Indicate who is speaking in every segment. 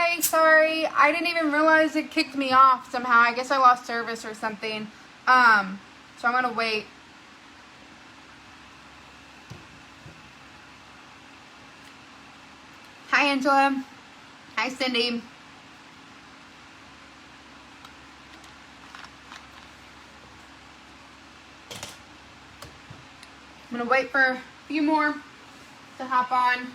Speaker 1: Okay, sorry. I didn't even realize it kicked me off somehow. I guess I lost service or something. So I'm gonna wait. Hi, Angela. Hi, Cindy. I'm gonna wait for a few more to hop on.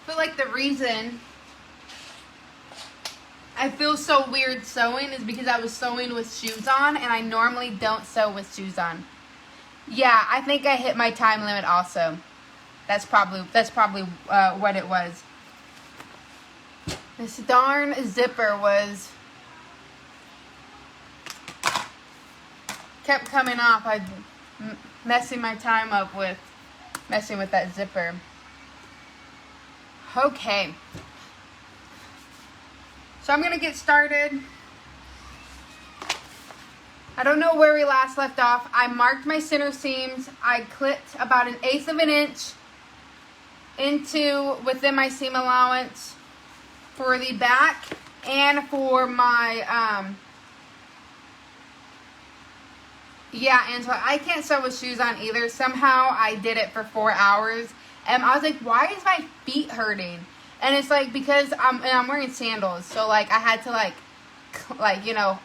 Speaker 1: But like the reason I feel so weird sewing is because I was sewing with shoes on, and I normally don't sew with shoes on. Yeah, I think I hit my time limit also. That's probably what it was. This darn zipper kept coming off. I messing my time up with messing with that zipper. Okay. So I'm gonna get started. I don't know where we last left off. I marked my center seams. I clipped about 1/8 of an inch within my seam allowance for the back and for my yeah, Angela, I can't sew with shoes on either. Somehow I did it for 4 hours, and I was like, why is my feet hurting? And it's like because I'm wearing sandals, so like I had to like you know,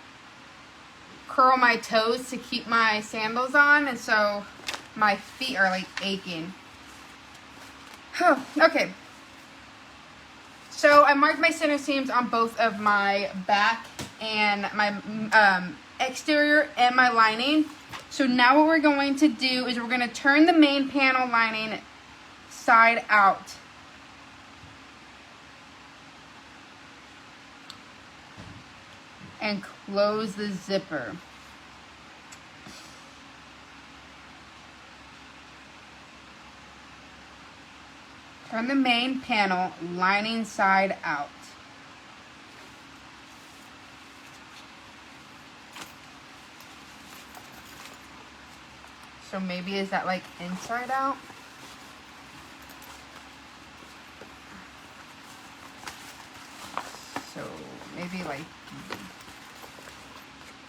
Speaker 1: curl my toes to keep my sandals on, and so my feet are like aching. Okay. So I marked my center seams on both of my back and my exterior and my lining. So now what we're going to do is we're going to turn the main panel lining side out. And close the zipper. Turn the main panel lining side out. So maybe is that like inside out? So maybe like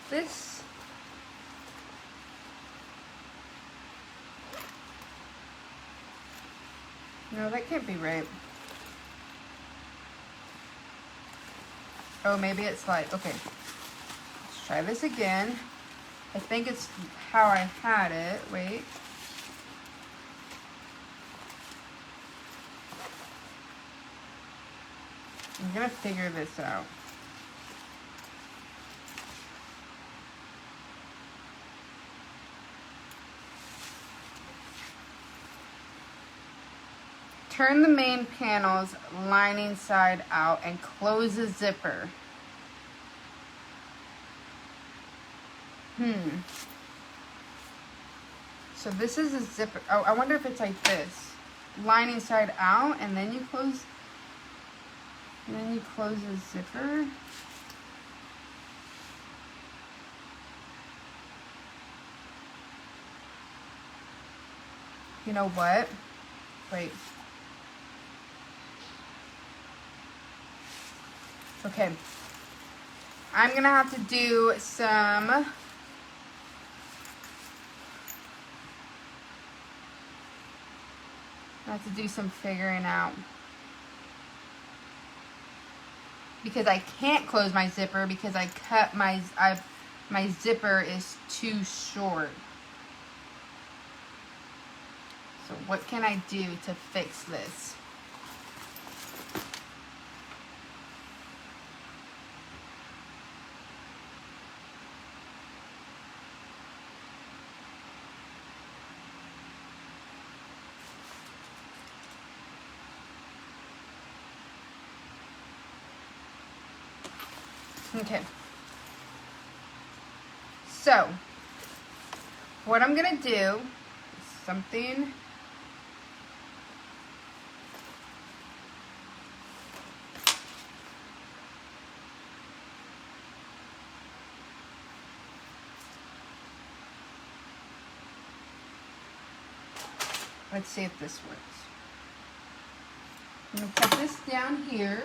Speaker 1: this. No, that can't be right. Oh, maybe it's like, okay. Let's try this again. I think it's how I had it. Wait. I'm gonna figure this out. Turn the main panel's lining side out and close the zipper. So this is a zipper. Oh, I wonder if it's like this. Lining side out, and then you close the zipper. You know what? Wait. Okay. I'm gonna have to do some figuring out, because I can't close my zipper because I cut my zipper is too short. So what can I do to fix this? Okay. So, what I'm going to do is something Let's see if this works. I'm going to put this down here.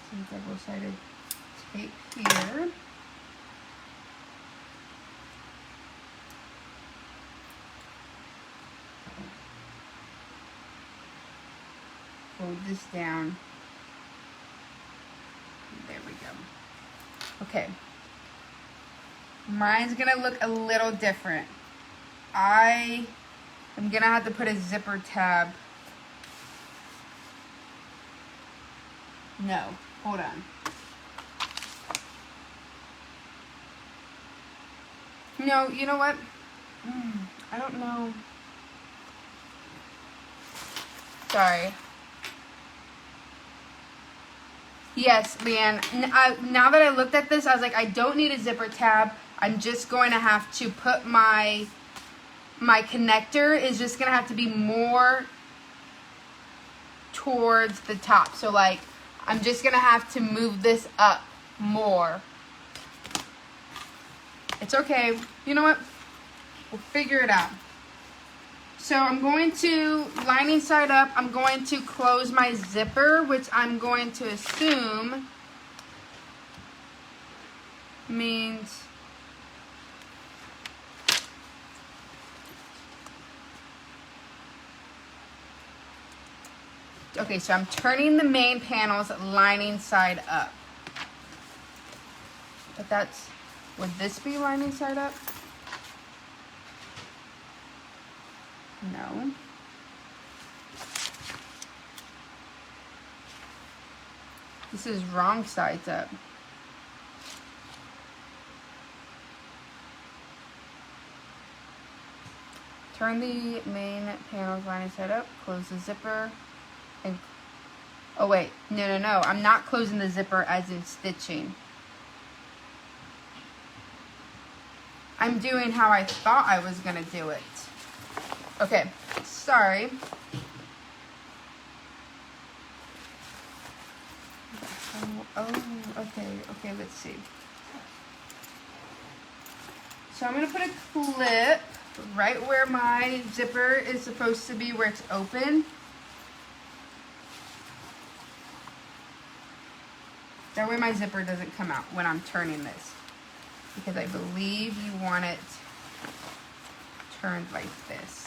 Speaker 1: Some double-sided tape here. Fold this down. There we go. Okay. Mine's gonna look a little different. I am gonna have to put a zipper tab. No, hold on. No, you know what? I don't know. Sorry. Yes, Leanne. Now that I looked at this, I was like, I don't need a zipper tab. I'm just going to have to put my connector is just going to have to be more towards the top. So like, I'm just going to have to move this up more. It's okay. You know what? We'll figure it out. So I'm going to, lining side up, I'm going to close my zipper, which I'm going to assume means okay, so I'm turning the main panels lining side up. But that's, would this be lining side up? No. This is wrong sides up. Turn the main panels lining side up, close the zipper, and oh wait, no, I'm not closing the zipper as in stitching. I'm doing how I thought I was gonna do it. Okay, sorry. Oh, okay, let's see. So I'm gonna put a clip right where my zipper is supposed to be, where it's open. That way my zipper doesn't come out when I'm turning this. Because I believe you want it turned like this.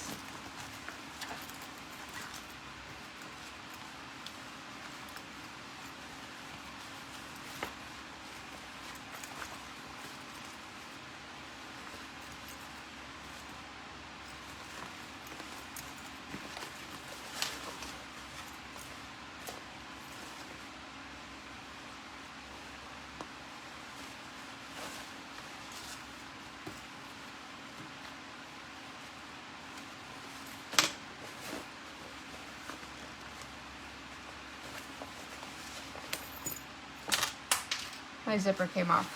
Speaker 1: My zipper came off.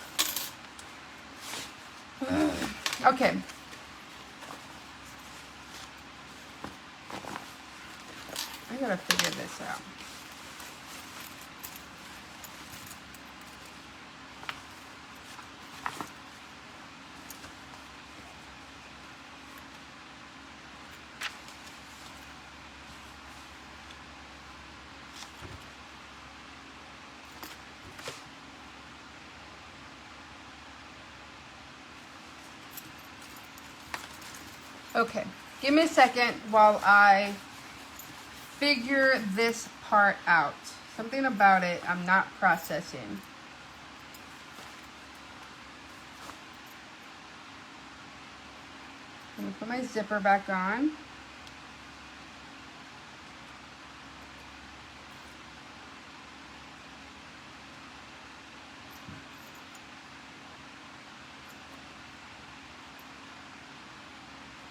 Speaker 1: Okay. I gotta figure this out. Okay, give me a second while I figure this part out. Something about it I'm not processing. I'm gonna put my zipper back on.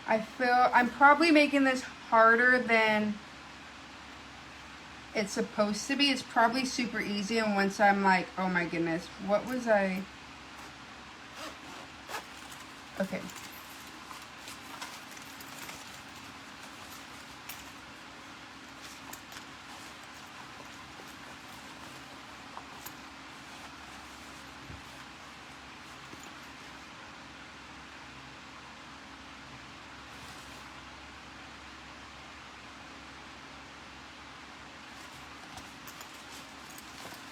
Speaker 1: I feel I'm probably making this harder than it's supposed to be. It's probably super easy, and once I'm like, oh my goodness, what was I? Okay.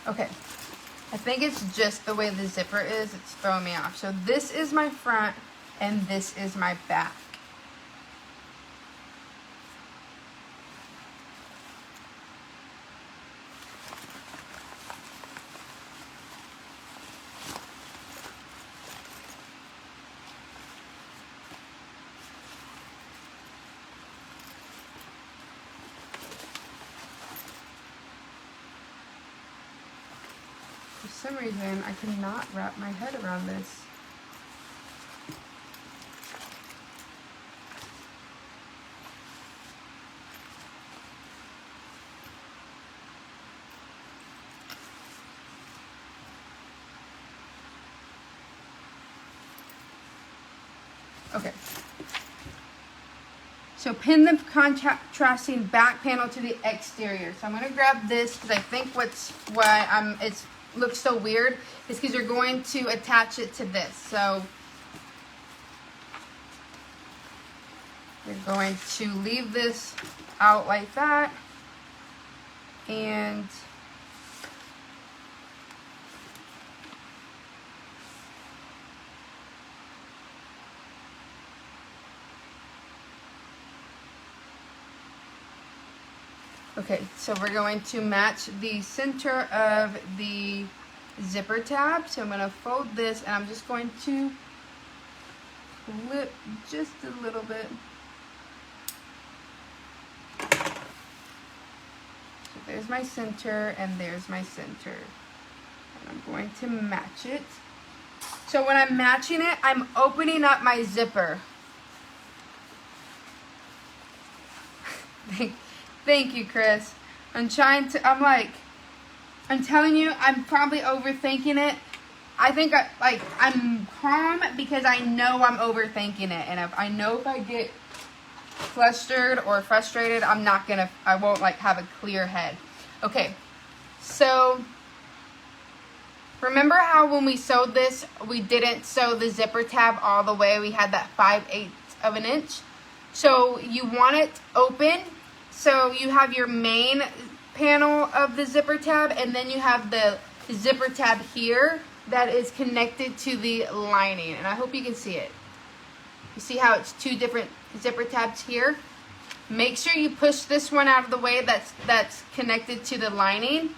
Speaker 1: Okay, I think it's just the way the zipper is, it's throwing me off. So this is my front and this is my back. For some reason, I cannot wrap my head around this. Okay. So pin the contrasting back panel to the exterior. So I'm going to grab this because I think why it looks so weird is because you're going to attach it to this. So you're going to leave this out like that, and okay, so we're going to match the center of the zipper tab. So I'm going to fold this and I'm just going to flip just a little bit. So there's my center and there's my center. And I'm going to match it. So when I'm matching it, I'm opening up my zipper. Thank you, Chris. I'm telling you, I'm probably overthinking it. I think I'm calm because I know I'm overthinking it. And I know if I get flustered or frustrated, I won't have a clear head. Okay, so remember how when we sewed this, we didn't sew the zipper tab all the way. We had that 5/8 of an inch. So you want it open. So you have your main panel of the zipper tab, and then you have the zipper tab here that is connected to the lining. And I hope you can see it. You see how it's two different zipper tabs here? Make sure you push this one out of the way that's connected to the lining.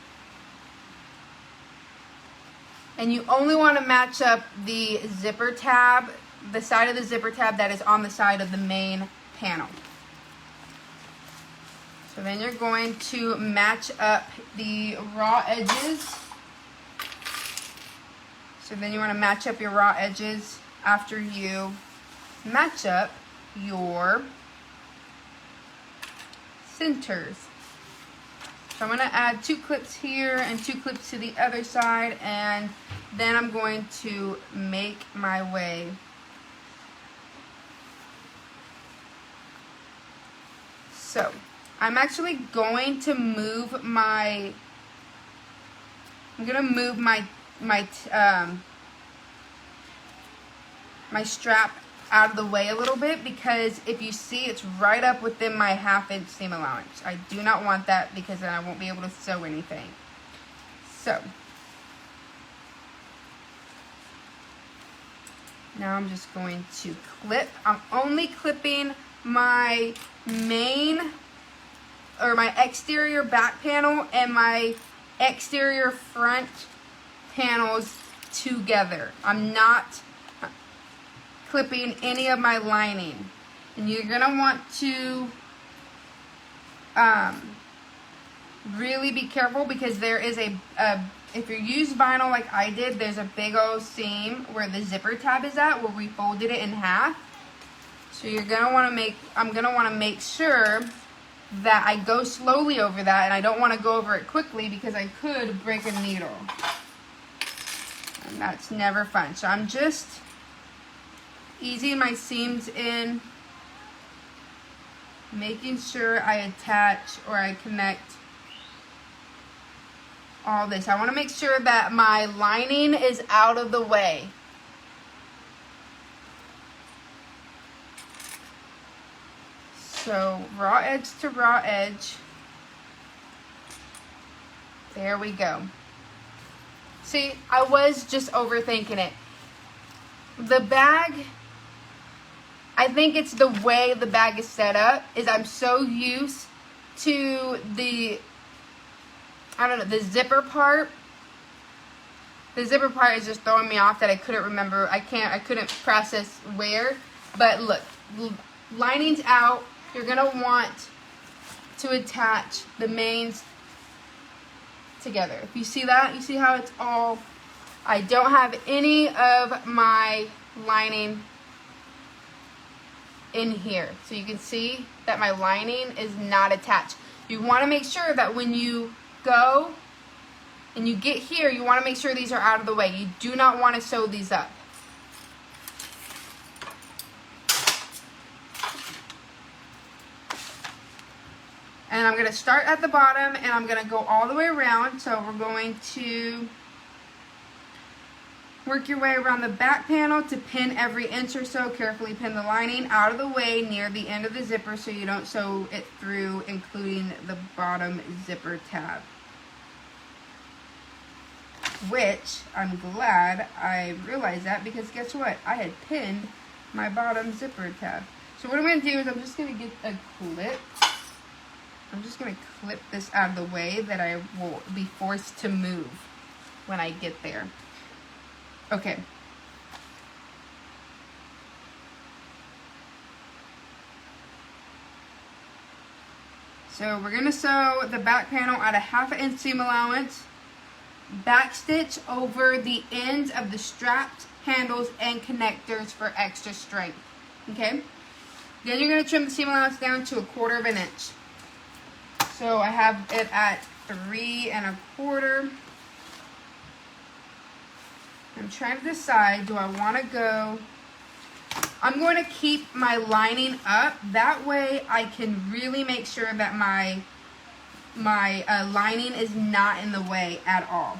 Speaker 1: And you only want to match up the zipper tab, the side of the zipper tab that is on the side of the main panel. So then you're going to match up the raw edges. So then you want to match up your raw edges after you match up your centers. So I'm going to add 2 clips here and 2 clips to the other side, and then I'm going to make my way. So I'm actually going to move my strap out of the way a little bit, because if you see, it's right up within my 1/2 inch seam allowance. I do not want that because then I won't be able to sew anything. So now I'm just going to clip. I'm only clipping my main or my exterior back panel and my exterior front panels together. I'm not clipping any of my lining. And you're gonna want to really be careful, because there is if you use vinyl like I did, there's a big old seam where the zipper tab is at, where we folded it in half. So you're gonna want to I'm gonna want to make sure that I go slowly over that, and I don't want to go over it quickly because I could break a needle. And that's never fun. So I'm just easing my seams in, making sure I attach or I connect all this. I want to make sure that my lining is out of the way. So raw edge to raw edge. There we go. See, I was just overthinking it. The bag, I think it's the way the bag is set up, is I'm so used to the, I don't know, the zipper part. The zipper part is just throwing me off that I couldn't remember. I couldn't process where. But look, lining's out. You're going to want to attach the mains together. If you see that, you see how it's all, I don't have any of my lining in here. So you can see that my lining is not attached. You want to make sure that when you go and you get here, you want to make sure these are out of the way. You do not want to sew these up. And I'm going to start at the bottom and I'm going to go all the way around. So we're going to work your way around the back panel to pin every inch or so. Carefully pin the lining out of the way near the end of the zipper so you don't sew it through, including the bottom zipper tab. Which, I'm glad I realized that, because guess what? I had pinned my bottom zipper tab. So what I'm going to do is I'm just going to get a clip. I'm just going to clip this out of the way that I will be forced to move when I get there. Okay. So we're going to sew the back panel at a 1/2 inch seam allowance. Back stitch over the ends of the straps, handles, and connectors for extra strength. Okay? Then you're going to trim the seam allowance down to 1/4 inch. So I have it at 3 1/4. I'm trying to decide, do I want to go, I'm going to keep my lining up. That way I can really make sure that my lining is not in the way at all.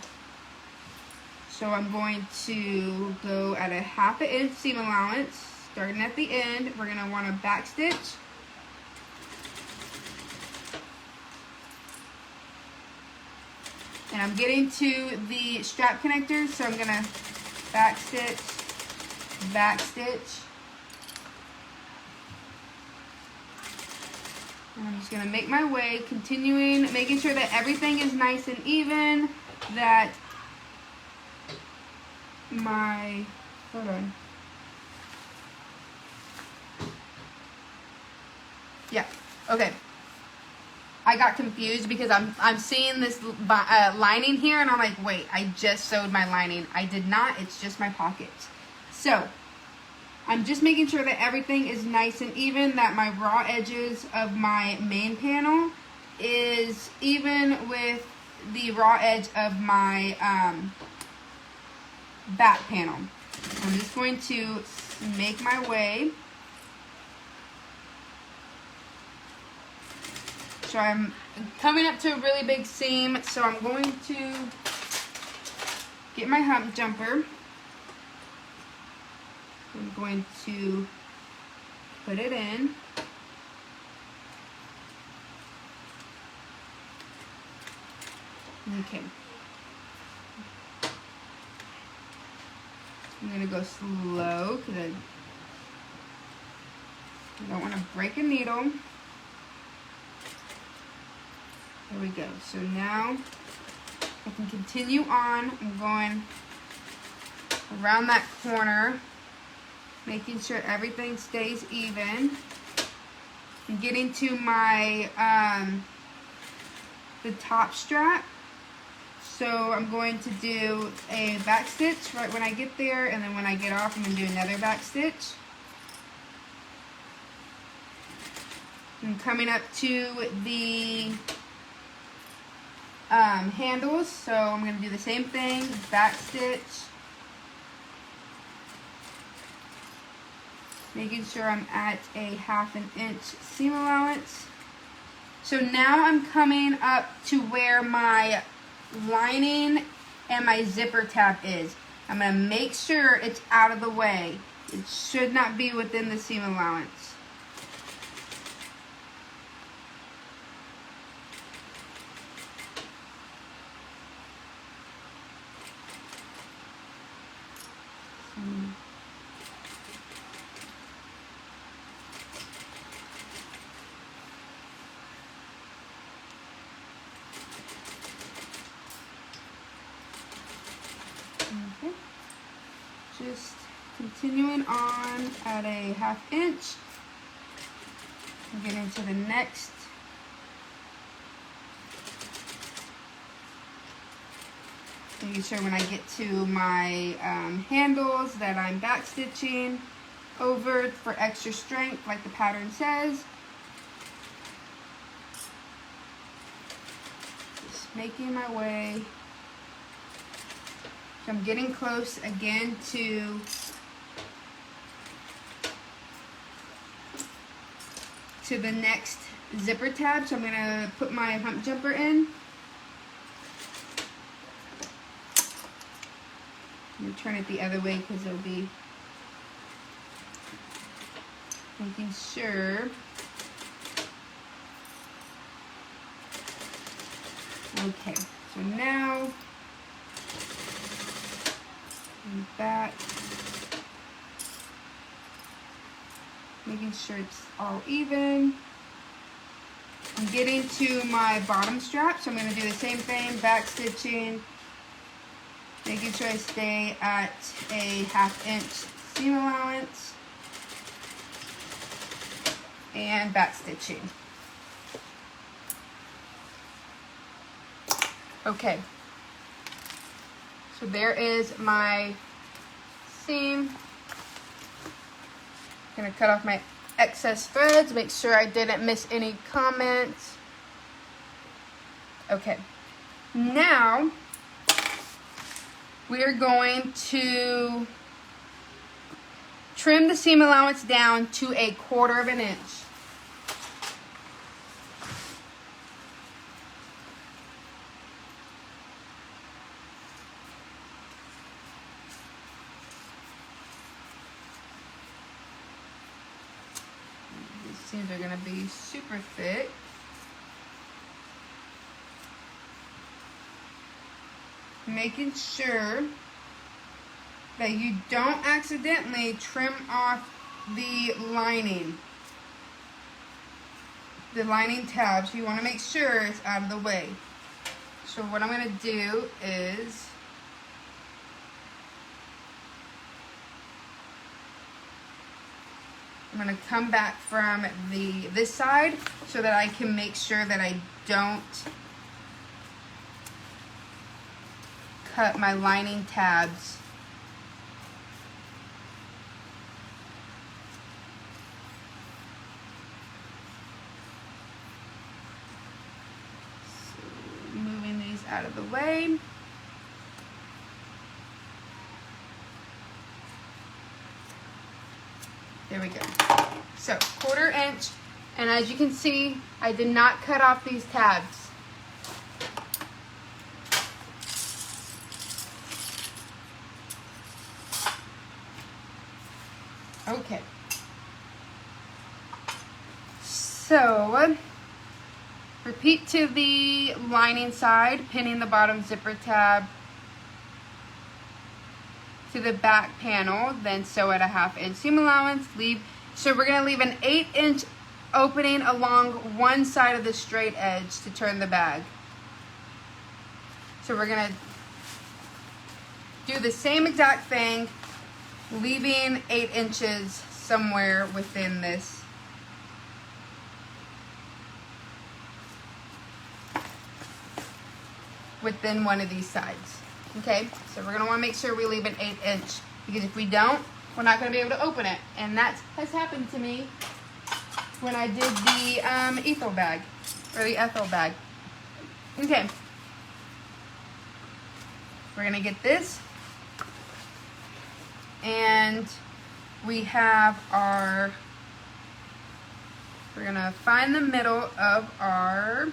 Speaker 1: So I'm going to go at a 1/2 inch seam allowance, starting at the end. We're going to want to back stitch. And I'm getting to the strap connectors, so I'm going to back stitch, back stitch. And I'm just going to make my way, continuing, making sure that everything is nice and even, that my, hold on. Yeah, okay. I got confused because I'm seeing this lining here and I'm like, wait, I just sewed my lining. I did not, it's just my pockets. So, I'm just making sure that everything is nice and even, that my raw edges of my main panel is even with the raw edge of my back panel. I'm just going to make my way. So I'm coming up to a really big seam, so I'm going to get my hump jumper. I'm going to put it in. Okay. I'm going to go slow because I don't want to break a needle. There we go. So now I can continue on. I'm going around that corner, making sure everything stays even. I'm getting to my the top strap. So I'm going to do a back stitch right when I get there, and then when I get off, I'm going to do another back stitch. I'm coming up to the handles, so I'm going to do the same thing, back stitch, making sure I'm at a 1/2 inch seam allowance. So now I'm coming up to where my lining and my zipper tab is. I'm going to make sure it's out of the way. It should not be within the seam allowance. just continuing on at a 1/2 inch. Get into the next. Making sure when I get to my handles that I'm back stitching over for extra strength like the pattern says. Just making my way. So I'm getting close again to the next zipper tab. So I'm going to put my hump jumper in. I'm going to turn it the other way because it'll be making sure. Okay, so now I'm back. Making sure it's all even. I'm getting to my bottom strap, so I'm going to do the same thing, back stitching, making sure I stay at a 1/2 inch seam allowance, and back stitching. Okay, so there is my seam. I'm gonna cut off my excess threads, make sure I didn't miss any comments. Okay, now we are going to trim the seam allowance down to a 1/4 inch. These are going to be super thick. Making sure that you don't accidentally trim off the lining tabs. You want to make sure it's out of the way. So what I'm going to do is I'm going to come back from this side so that I can make sure that I don't cut my lining tabs. So moving these out of the way. There we go. So 1/4 inch, and as you can see, I did not cut off these tabs. Okay. So repeat to the lining side, pinning the bottom zipper tab to the back panel, then sew at a 1/2 inch seam allowance. So we're going to leave an 8 inch opening along one side of the straight edge to turn the bag. So we're going to do the same exact thing, leaving 8 inches somewhere within this. Within one of these sides. Okay, so we're going to want to make sure we leave an 8 inch, because if we don't, we're not going to be able to open it. And that has happened to me when I did the Ethel bag, or the Ethel bag. Okay, we're going to get this, and we have our, we're going to find the middle of our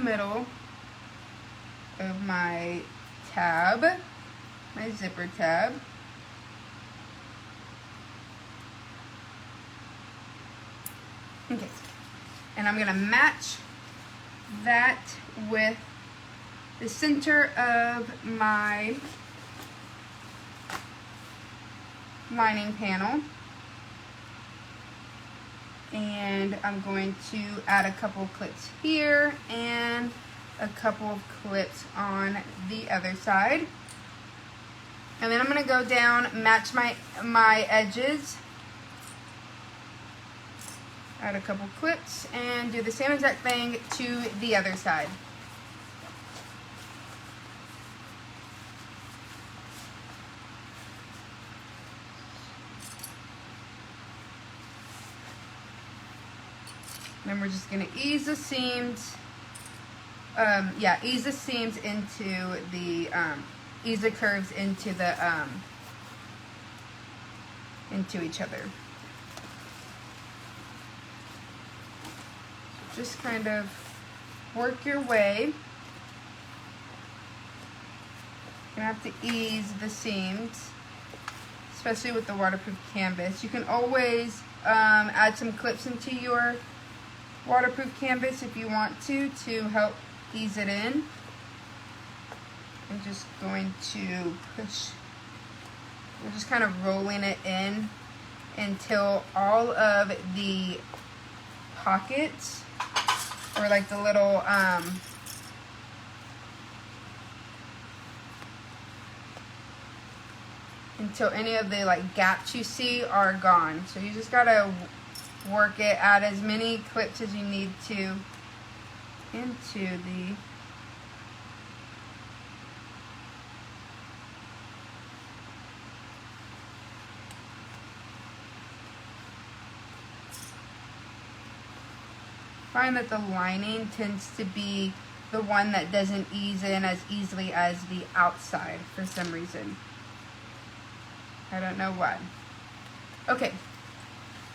Speaker 1: middle of my tab, my zipper tab. Okay, and I'm gonna match that with the center of my lining panel. And I'm going to add a couple clips here and a couple of clips on the other side. And then I'm going to go down, match my edges, add a couple clips, and do the same exact thing to the other side. Then we're just going to ease the seams, ease the seams into the, ease the curves into the, into each other. Just kind of work your way. You're gonna have to ease the seams, especially with the waterproof canvas. You can always add some clips into your waterproof canvas if you want to help ease it in. I'm just going to push, we're just kind of rolling it in until all of the pockets, or like the little until any of the like gaps you see are gone. So you just gotta work it, add as many clips as you need to into the find that the lining tends to be the one that doesn't ease in as easily as the outside for some reason. I don't know why. Okay,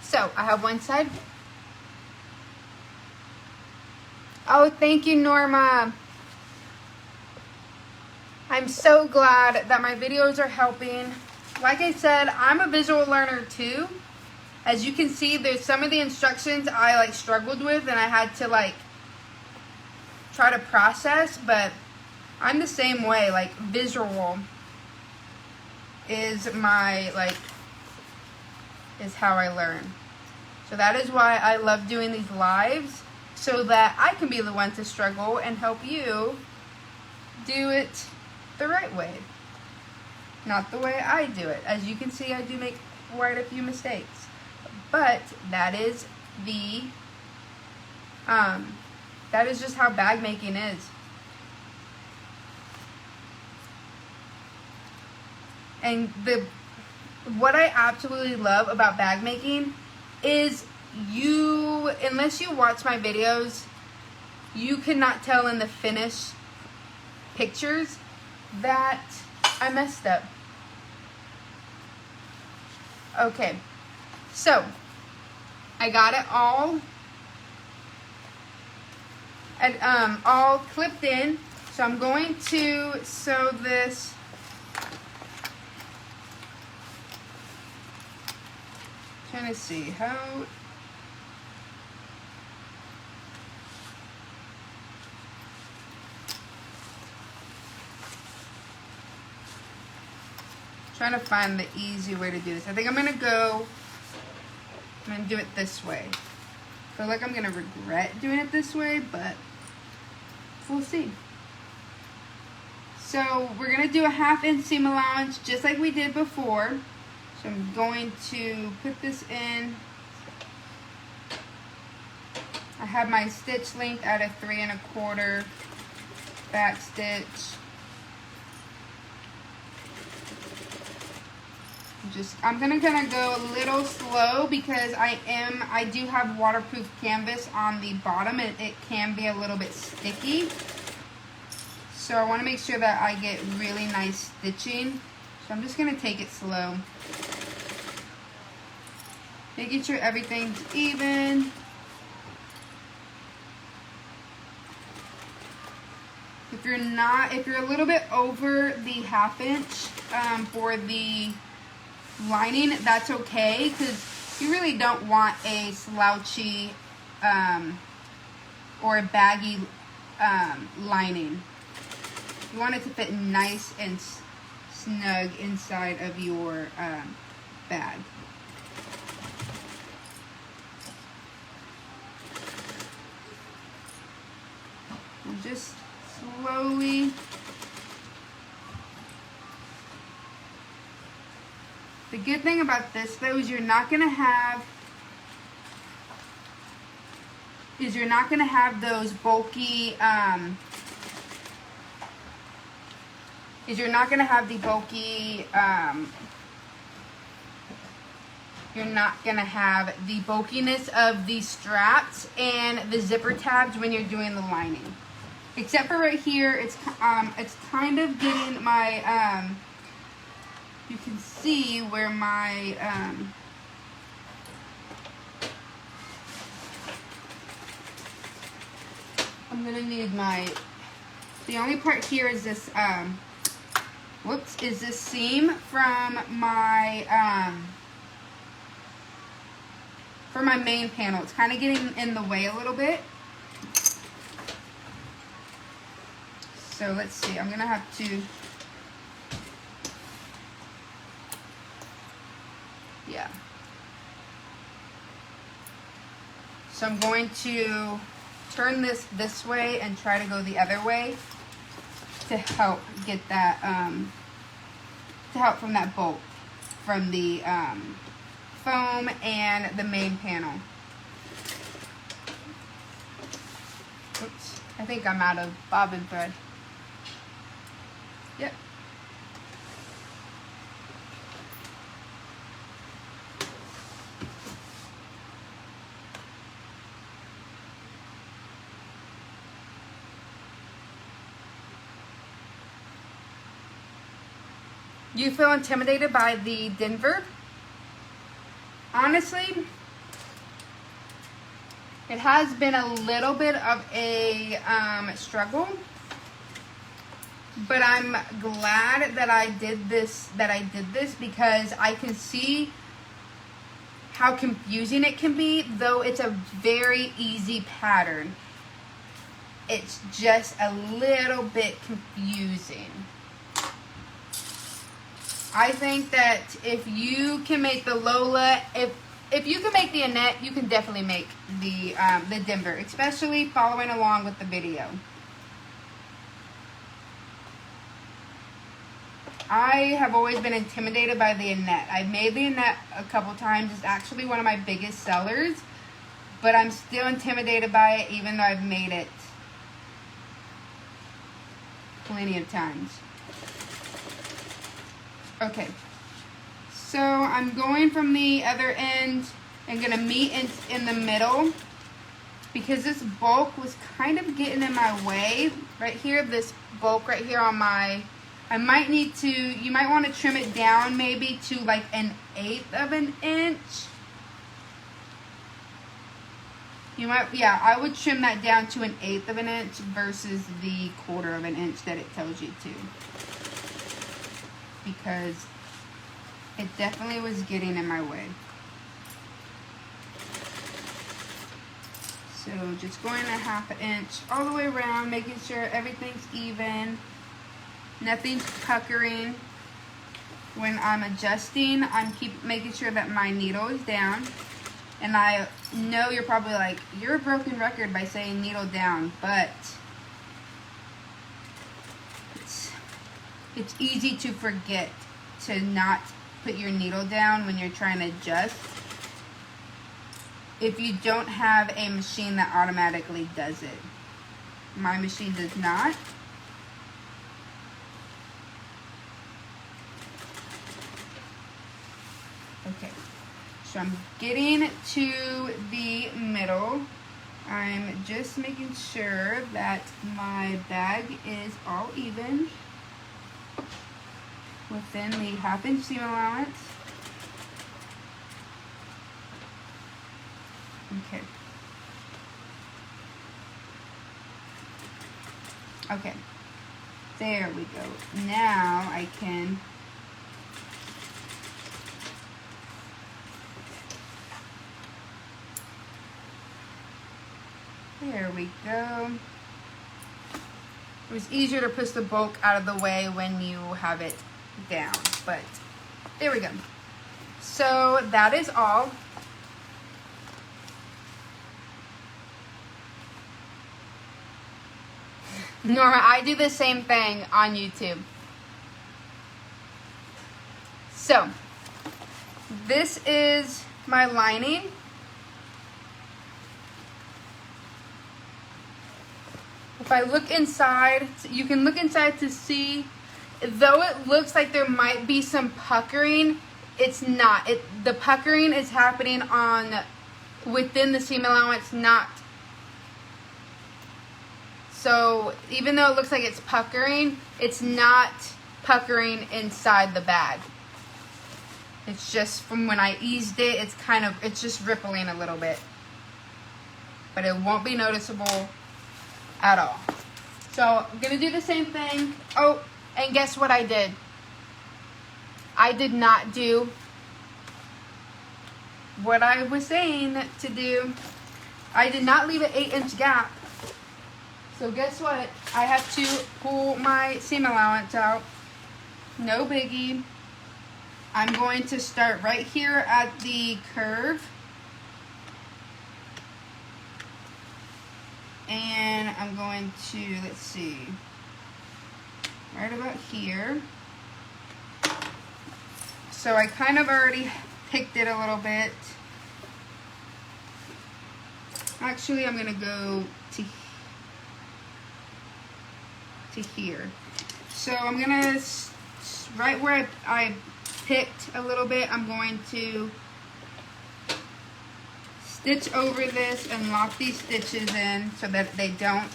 Speaker 1: so I have one side. Oh, thank you, Norma. I'm so glad that my videos are helping. Like I said, I'm a visual learner too. As you can see, there's some of the instructions I like struggled with and I had to like try to process, but I'm the same way. Like visual is my is how I learn. So that is why I love doing these lives, so that I can be the one to struggle and help you do it the right way, not the way I do it. As you can see, I do make quite a few mistakes, but that is the that is just how bag making is. And what I absolutely love about bag making is unless you watch my videos, you cannot tell in the finished pictures that I messed up. Okay, so I got it all all clipped in. So I'm going to sew this trying to see how trying to find the easy way to do this. I think I'm gonna do it this way. I feel like I'm gonna regret doing it this way, but we'll see. So we're gonna do a 1/2 inch seam allowance just like we did before. So I'm going to put this in. I have my stitch length at a 3 1/4 back stitch. I'm gonna go a little slow because I do have waterproof canvas on the bottom and it can be a little bit sticky. So I want to make sure that I get really nice stitching. So I'm just gonna take it slow. Making sure everything's even. If you're a little bit over the 1/2 inch for the lining, that's okay, because you really don't want a slouchy or a baggy lining. You want it to fit nice and snug inside of your bag. And just slowly. The good thing about this though is you're not gonna have those bulky you're not gonna have the bulkiness of the straps and the zipper tabs when you're doing the lining. Except for right here, it's kind of getting my you can see where my I'm gonna need the only part here is this is this seam from my main panel. It's kind of getting in the way a little bit. So let's see, I'm gonna have to, yeah. So I'm going to turn this way and try to go the other way to help get that, to help from that bolt, from the foam and the main panel. Oops, I think I'm out of bobbin thread. Yep. You feel intimidated by the Denver? Honestly, it has been a little bit of a struggle, but I'm glad that I did this because I can see how confusing it can be, though it's a very easy pattern. It's just a little bit confusing. I think that if you can make the Lola, if you can make the Annette, you can definitely make the Denver, especially following along with the video. I have always been intimidated by the Annette. I've made the Annette a couple times. It's actually one of my biggest sellers, but I'm still intimidated by it even though I've made it plenty of times. Okay, so I'm going from the other end and going to meet in the middle because this bulk was kind of getting in my way. Right here, this bulk right here on my, I might need to, you might want to trim it down maybe to like 1/8 of an inch. You might, yeah, I would trim that down to 1/8 of an inch versus the 1/4 of an inch that it tells you to. Because it definitely was getting in my way. So just going 1/2 inch all the way around, making sure everything's even, nothing's puckering. When I'm adjusting, I'm making sure that my needle is down. And I know you're probably like, you're a broken record by saying needle down, but it's easy to forget to not put your needle down when you're trying to adjust if you don't have a machine that automatically does it. My machine does not. Okay, so I'm getting to the middle. I'm just making sure that my bag is all even within the 1/2 inch seam allowance. Okay. Okay. There we go. Now I can there we go. It was easier to push the bulk out of the way when you have it down, but there we go. So that is all. Norma, I do the same thing on YouTube. So, this is my lining. If I look inside, you can look inside to see, though it looks like there might be some puckering, it's not. The puckering is happening within the seam allowance, not. So even though it looks like it's puckering, it's not puckering inside the bag. It's just from when I eased it, it's just rippling a little bit. But it won't be noticeable at all. So I'm gonna do the same thing. Oh, and guess what I did? I did not do what I was saying to do. I did not leave an 8-inch gap. So guess what? I have to pull my seam allowance out. No biggie. I'm going to start right here at the curve. And I'm going to, let's see, right about here. So I kind of already picked it a little bit. Actually, I'm going to go to here. So I'm going to, right where I picked a little bit, I'm going to stitch over this and lock these stitches in so that they don't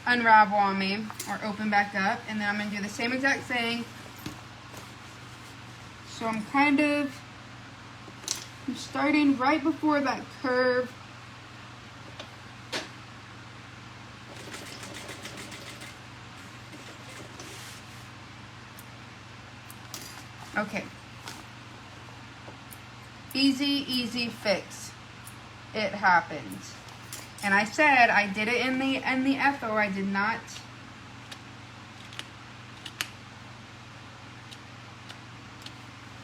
Speaker 1: unravel on me or open back up. And then I'm going to do the same exact thing. So I'm starting right before that curve. Okay. Easy fix. It happens. And I said I did it in the FO. I did not.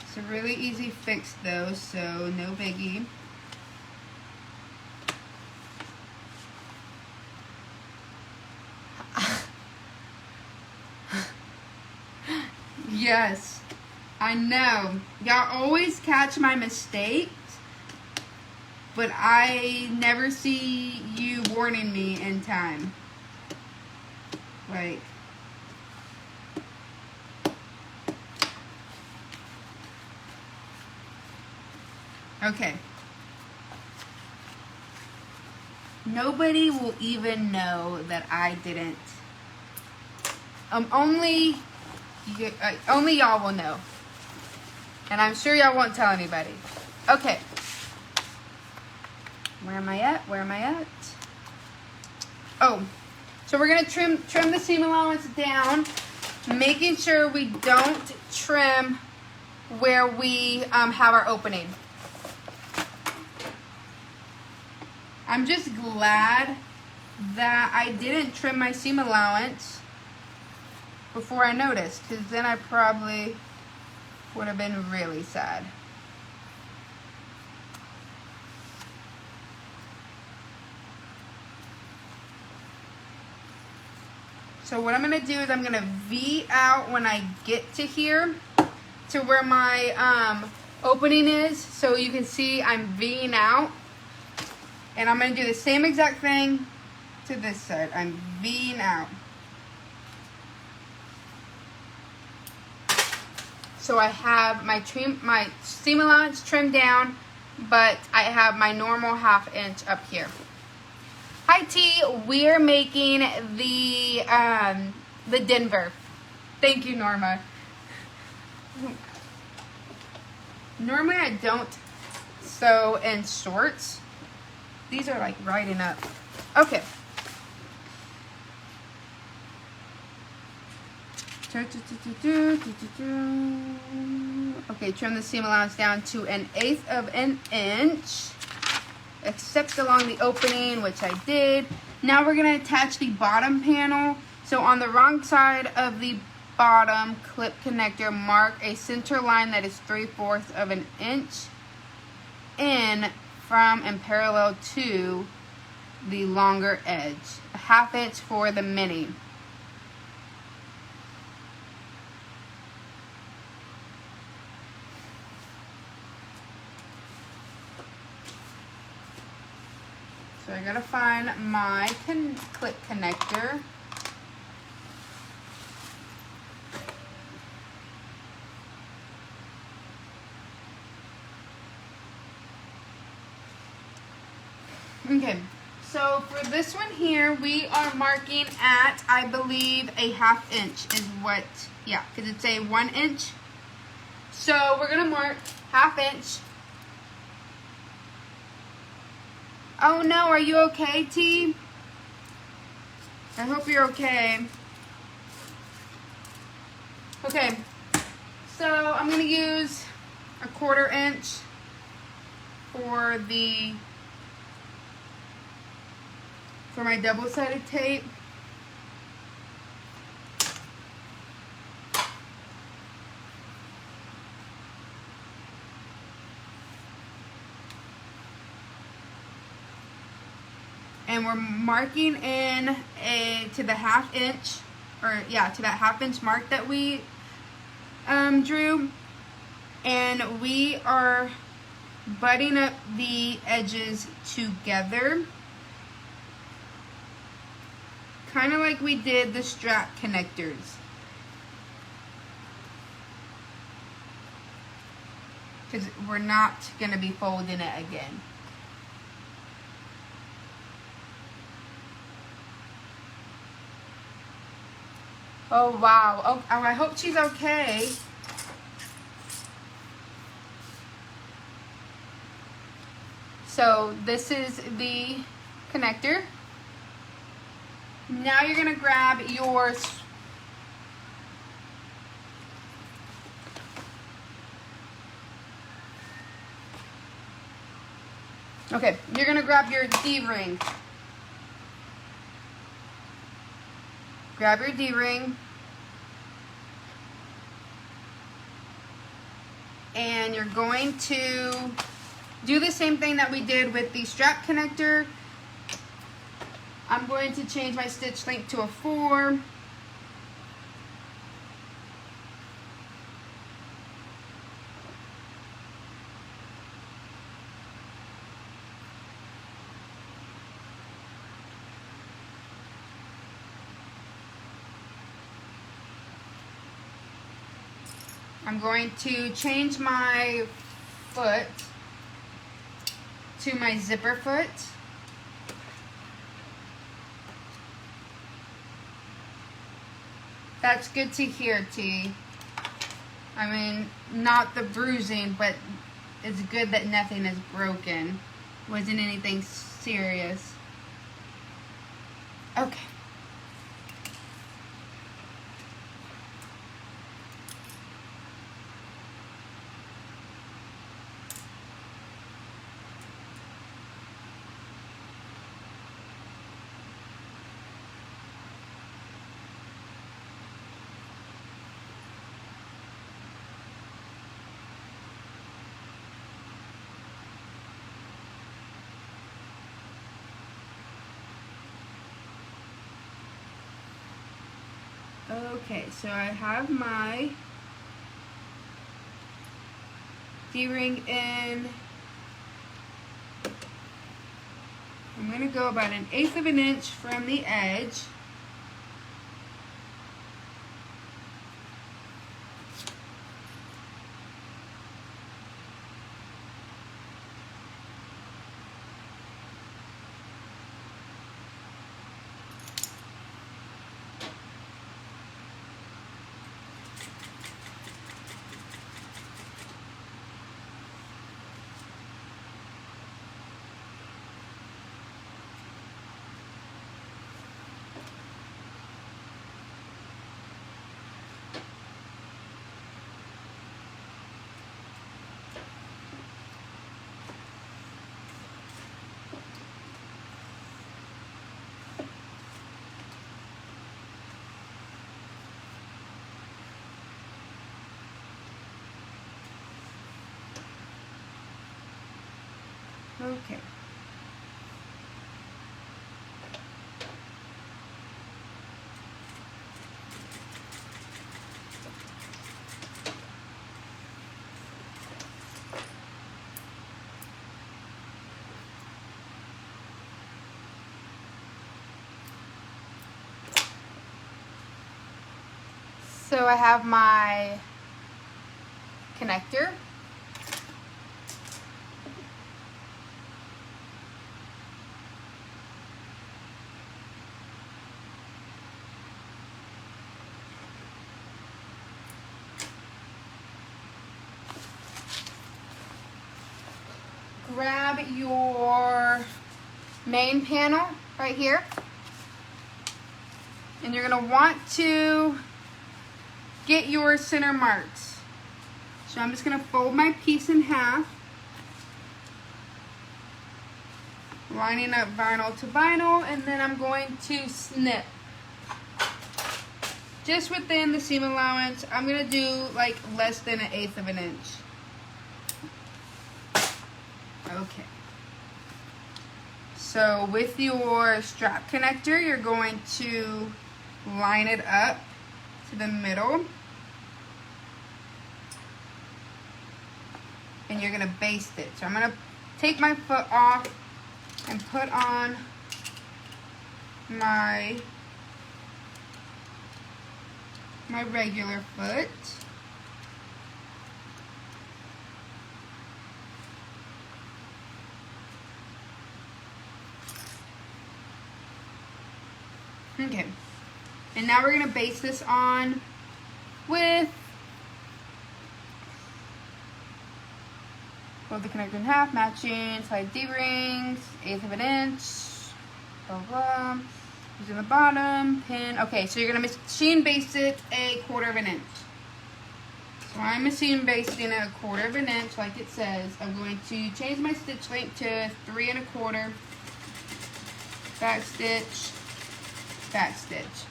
Speaker 1: It's a really easy fix though, so no biggie. Yes, I know. Y'all always catch my mistakes, but I never see you warning me in time. Like, okay. Nobody will even know that I didn't. Only y'all will know. And I'm sure y'all won't tell anybody. Okay. Where am I at? Oh, so we're gonna trim the seam allowance down, making sure we don't trim where we have our opening. I'm just glad that I didn't trim my seam allowance before I noticed, because then I probably would have been really sad. So what I'm going to do is I'm going to V out when I get to here, to where my opening is, so you can see I'm V'ing out. And I'm going to do the same exact thing to this side. I'm V'ing out. So I have my seam allowance trimmed down, but I have my normal 1/2 inch up here. Hi T, we're making the Denver. Thank you, Norma. Normally I don't sew in shorts. These are like riding up. Okay. Okay, trim the seam allowance down to 1/8 of an inch. except along the opening, which I did. Now we're going to attach the bottom panel. So on the wrong side of the bottom clip connector, mark a center line that is 3/4 of an inch in from and parallel to the longer edge. A 1/2 inch for the mini. So I gotta find my clip connector. Okay, so for this one here, we are marking at, I believe, a 1/2 inch is what, yeah, because it's a 1 inch. So we're gonna mark 1/2 inch. Oh no, are you okay, T? I hope you're okay. Okay, so I'm gonna use a 1/4 inch for my double-sided tape. And we're marking in to the 1/2 inch, or yeah, to that 1/2 inch mark that we drew. And we are butting up the edges together, kind of like we did the strap connectors. Because we're not going to be folding it again. Oh wow, oh, I hope she's okay. So this is the connector. Now you're gonna grab your you're gonna grab your D-ring. Grab your D-ring. And you're going to do the same thing that we did with the strap connector. I'm going to change my stitch length to a 4. I'm going to change my foot to my zipper foot. That's good to hear, T. I mean, not the bruising, but it's good that nothing is broken. Wasn't anything serious. Okay. Okay, so I have my D-ring in. I'm going to go about 1/8 of an inch from the edge. Okay. So I have my connector. Grab your main panel right here. And you're going to want to get your center marks. So I'm just going to fold my piece in half, lining up vinyl to vinyl, and then I'm going to snip. Just within the seam allowance, I'm going to do like less than 1/8 of an inch. Okay. So with your strap connector, you're going to line it up to the middle. And you're going to baste it. So I'm going to take my foot off and put on my regular foot. Okay, and now we're going to baste this on with, fold the connector in half, matching slide D-rings, 1/8 of an inch, blah, blah, using the bottom, pin. Okay, so you're going to machine baste it 1/4 of an inch. So I'm machine basting it 1/4 of an inch like it says. I'm going to change my stitch length to 3 1/4, back stitch, back stitch,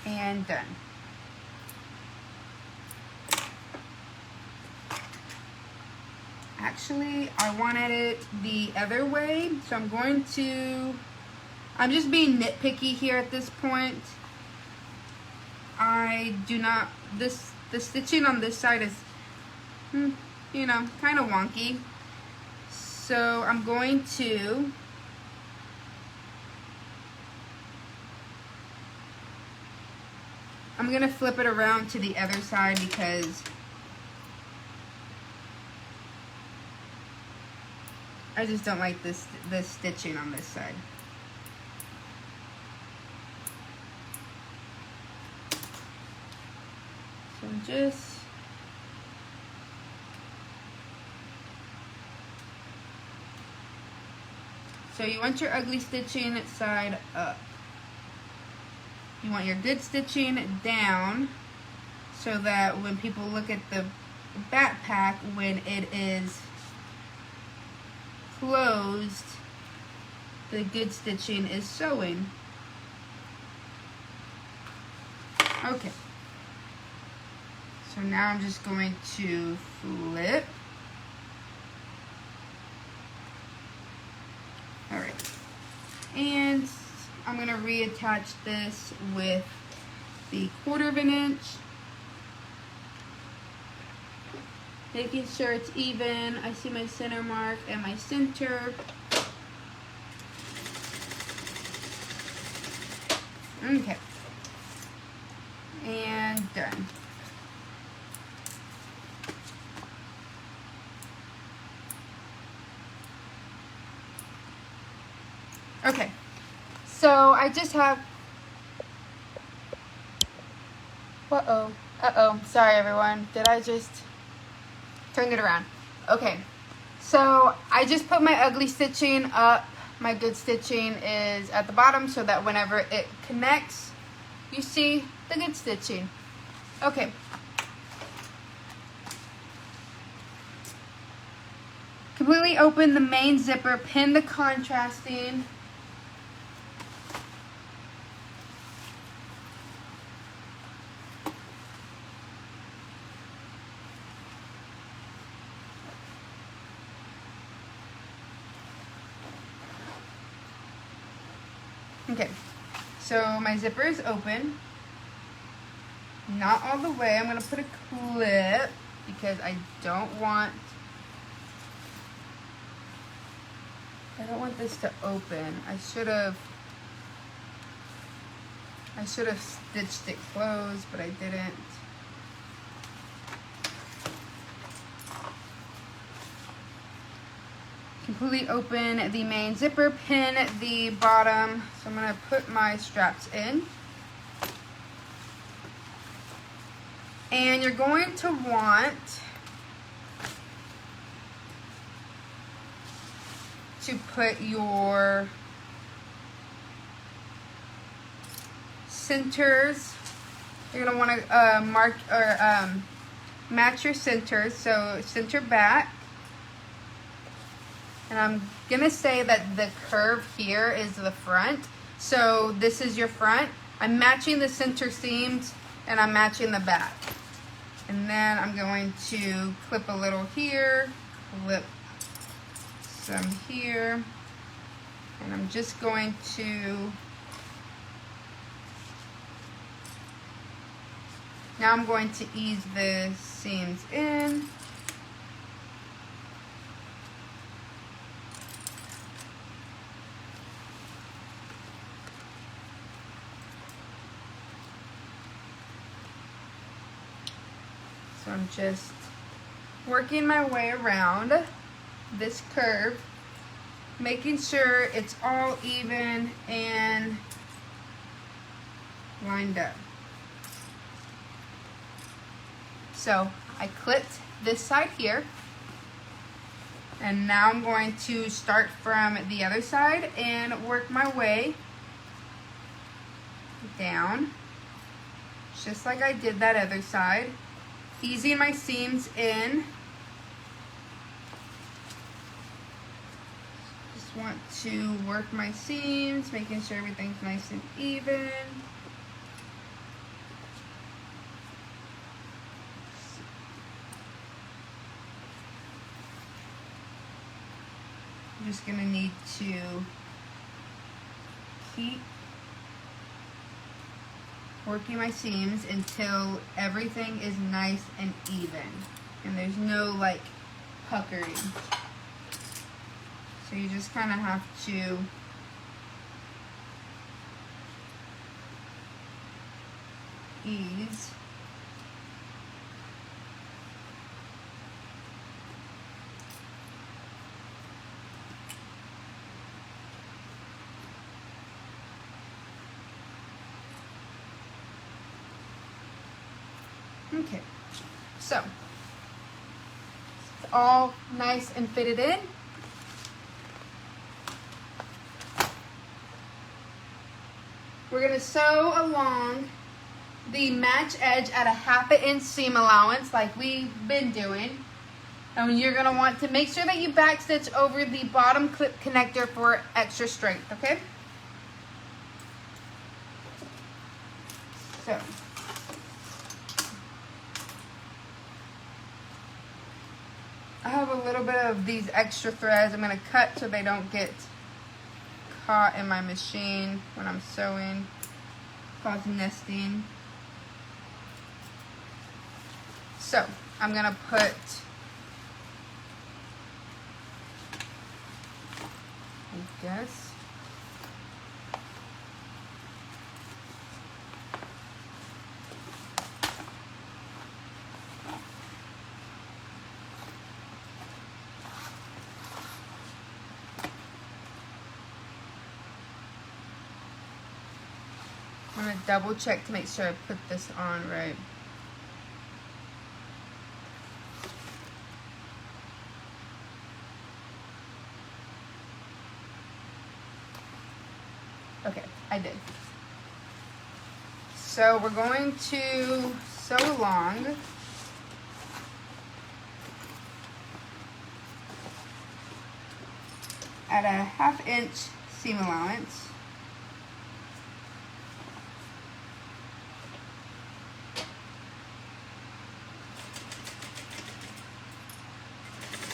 Speaker 1: and done. Actually, I wanted it the other way, so I'm just being nitpicky here at this point. The stitching on this side is, you know, kind of wonky. So I'm going to flip it around to the other side because I just don't like this stitching on this side. So so you want your ugly stitching side up. You want your good stitching down so that when people look at the backpack, when it is closed, the good stitching is sewing. Okay. So now I'm just going to flip. Alright. And I'm going to reattach this with the 1/4 of an inch. Making sure it's even. I see my center mark and my center. Okay. And done. Okay, so I just have, sorry everyone, did I just turn it around? Okay, so I just put my ugly stitching up, my good stitching is at the bottom so that whenever it connects, you see the good stitching. Okay. Completely open the main zipper, pin the contrasting. Okay, so my zipper is open. Not all the way. I'm going to put a clip because I don't want this to open. I should have stitched it closed, but I didn't. Completely open the main zipper, pin the bottom. So I'm going to put my straps in. And you're going to want to put your centers. You're going to want to mark or match your centers. So center back. And I'm going to say that the curve here is the front. So this is your front. I'm matching the center seams and I'm matching the back. And then I'm going to clip a little here, clip some here, and I'm just going to, now I'm going to ease the seams in. So I'm just working my way around this curve, making sure it's all even and lined up. So I clipped this side here, and now I'm going to start from the other side and work my way down, just like I did that other side. Easing my seams in. Just want to work my seams, making sure everything's nice and even. I'm just going to need to keep working my seams until everything is nice and even and there's no like puckering. So you just kind of have to ease. Okay, so it's all nice and fitted in. We're going to sew along the match edge at a 1/2 inch seam allowance like we've been doing. And you're going to want to make sure that you backstitch over the bottom clip connector for extra strength, okay? So I have a little bit of these extra threads. I'm going to cut so they don't get caught in my machine when I'm sewing, cause nesting. So I'm going to put I'm going to double check to make sure I put this on right. Okay, I did. So we're going to sew along at a 1/2 inch seam allowance.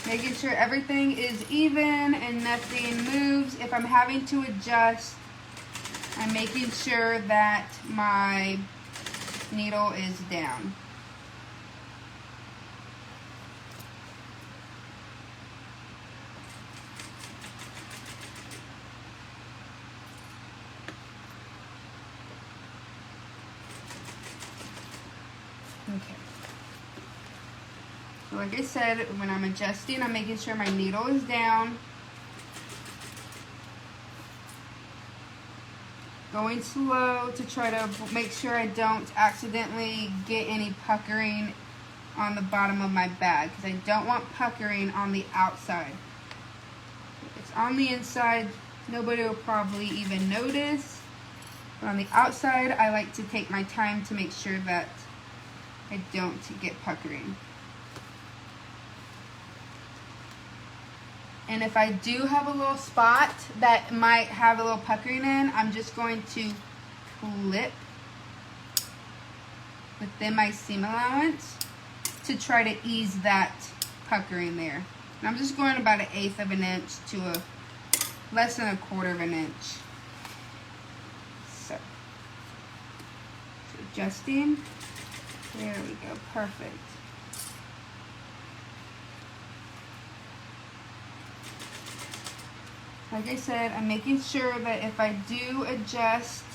Speaker 1: Making sure everything is even and nothing moves. If I'm having to adjust I'm making sure that my needle is down. Okay. So like I said, when I'm adjusting, I'm making sure my needle is down. Going slow to try to make sure I don't accidentally get any puckering on the bottom of my bag, because I don't want puckering on the outside. If it's on the inside, nobody will probably even notice. But on the outside, I like to take my time to make sure that I don't get puckering. And if I do have a little spot that might have a little puckering in, I'm just going to clip within my seam allowance to try to ease that puckering there. And I'm just going about 1/8 of an inch to less than 1/4 of an inch. So adjusting. There we go, perfect. Like I said, I'm making sure that if I do adjust,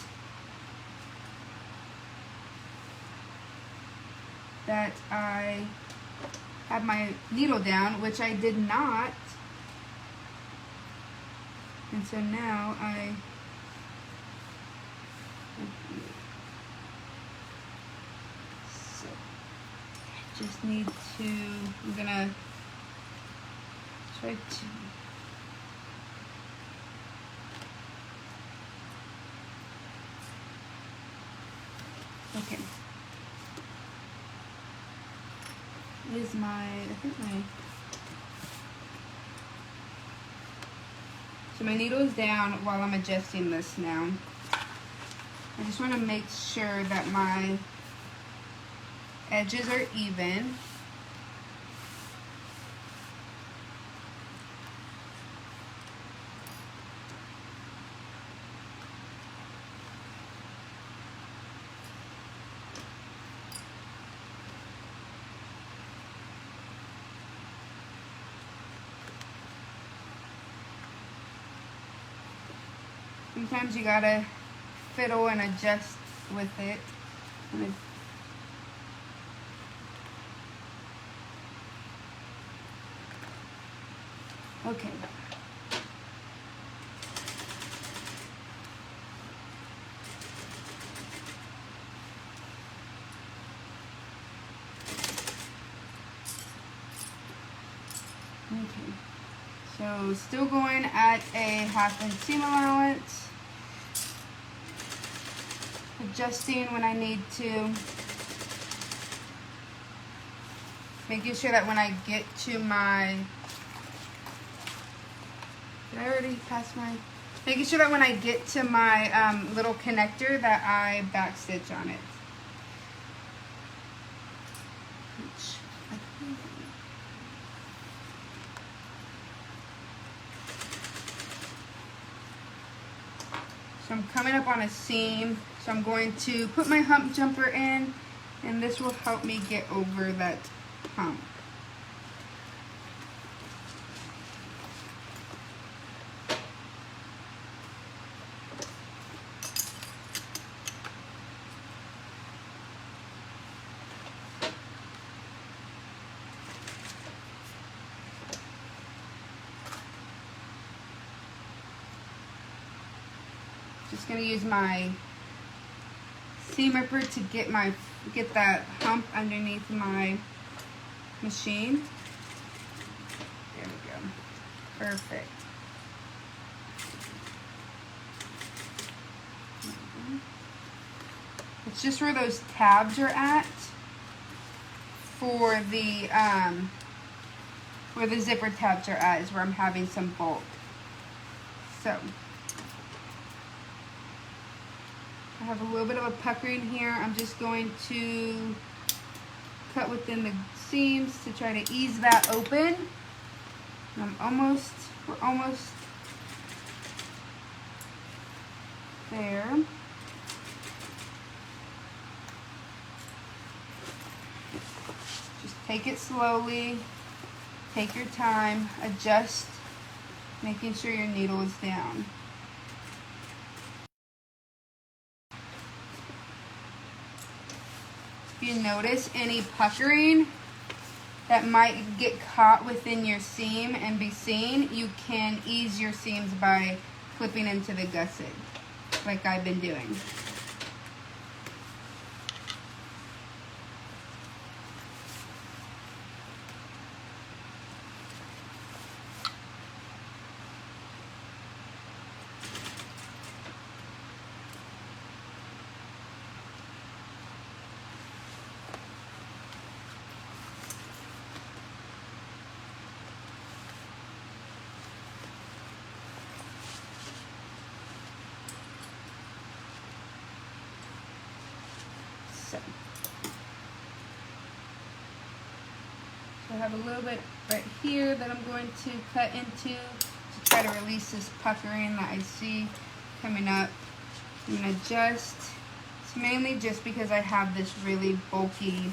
Speaker 1: that I have my needle down, which I did not. And so now I just need to, I'm gonna try to, okay. Is my, I think my, so my needle is down while I'm adjusting this now. I just want to make sure that my edges are even. Sometimes you gotta fiddle and adjust with it. Okay. Okay. So still going at a 1/2 inch seam allowance. Adjusting when I need to. Making sure that when I get to my, did I already pass my? Making sure that when I get to my little connector that I backstitch on it. So I'm coming up on a seam, so I'm going to put my hump jumper in, and this will help me get over that hump. Just going to use my seam ripper to get that hump underneath my machine. There we go. Perfect. It's just where those tabs are at for the where the zipper tabs are at is where I'm having some bulk. So I have a little bit of a puckering here. I'm just going to cut within the seams to try to ease that open. And we're almost there. Just take it slowly. Take your time. Adjust, making sure your needle is down. If you notice any puckering that might get caught within your seam and be seen, you can ease your seams by clipping into the gusset, like I've been doing. So I have a little bit right here that I'm going to cut into to try to release this puckering that I see coming up. I'm going to adjust. It's mainly just because I have this really bulky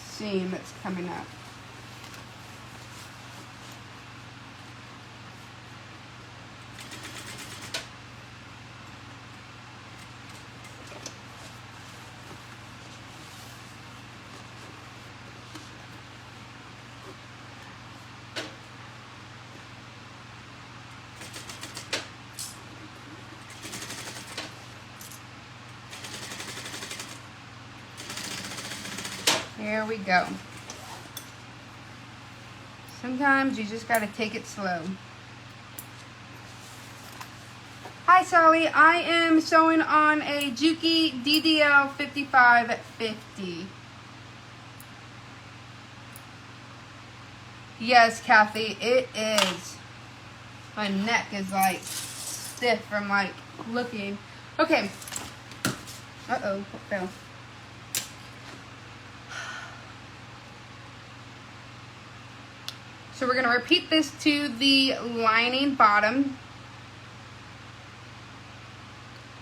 Speaker 1: seam that's coming up. There we go. Sometimes you just gotta take it slow. Hi Sally, I am sewing on a Juki DDL 5550. Yes, Kathy, it is. My neck is like stiff from like looking. Okay. Uh-oh, what fell? So we're going to repeat this to the lining bottom.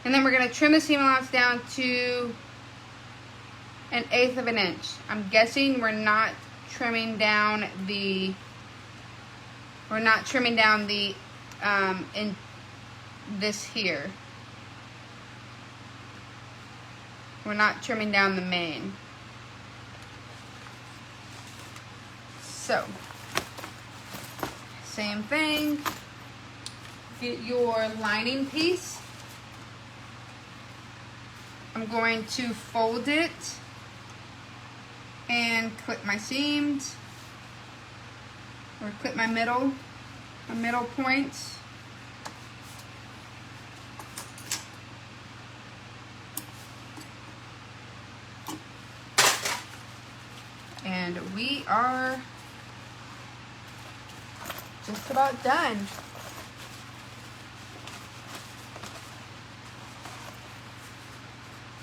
Speaker 1: And then we're going to trim the seam allowance down to 1/8 of an inch. I'm guessing we're not trimming down the, in this here. We're not trimming down the main. So, same thing, get your lining piece. I'm going to fold it and clip my seams, or clip my middle points. And we are just about done.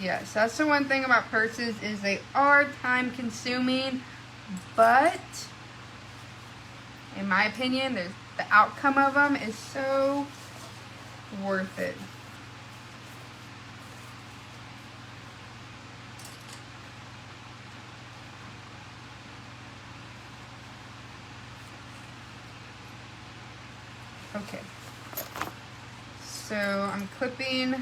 Speaker 1: Yes, that's the one thing about purses, is they are time consuming, but in my opinion, the outcome of them is so worth it. Okay, so I'm clipping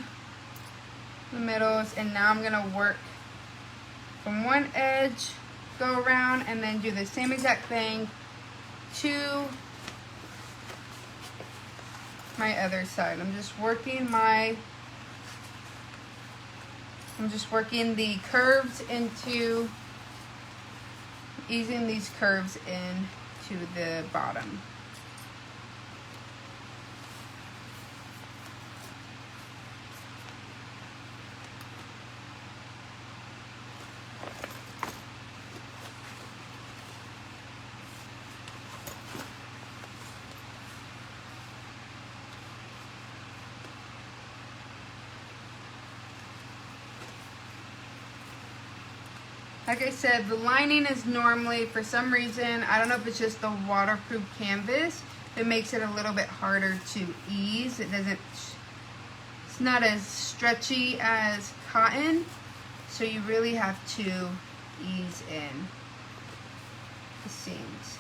Speaker 1: the middles, and now I'm gonna work from one edge, go around, and then do the same exact thing to my other side. I'm just working the curves into, easing these curves into the bottom. Like I said, the lining is normally, for some reason, I don't know if it's just the waterproof canvas, it makes it a little bit harder to ease. It's not as stretchy as cotton, so you really have to ease in the seams.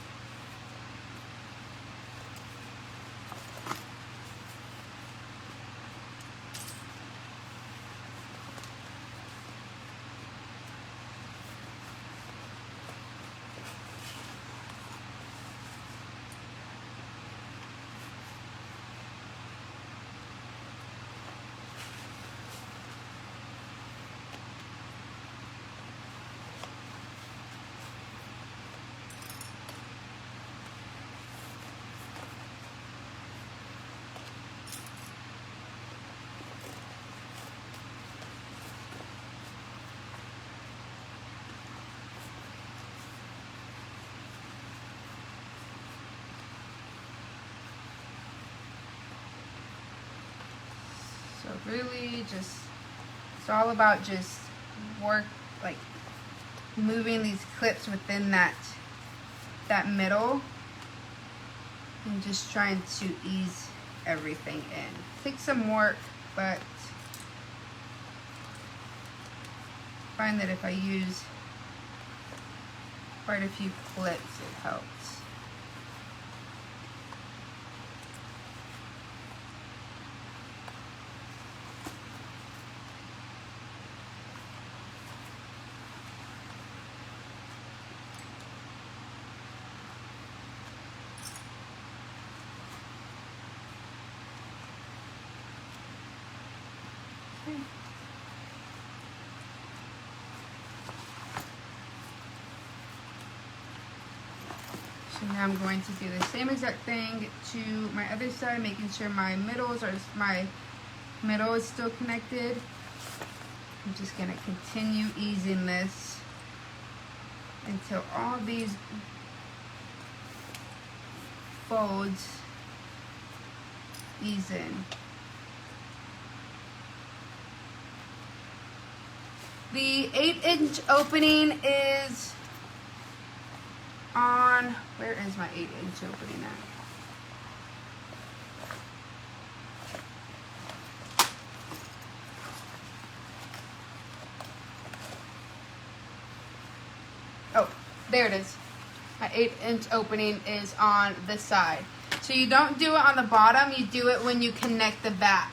Speaker 1: So really just, it's all about just like moving these clips within that middle and just trying to ease everything in. Takes some work, but I find that if I use quite a few clips, it helps. So now I'm going to do the same exact thing to my other side, making sure my middle is still connected. I'm just going to continue easing this until all these folds ease in. The 8-inch opening is on, where is my 8-inch opening at? Oh, there it is. My 8-inch opening is on this side. So you don't do it on the bottom, you do it when you connect the back.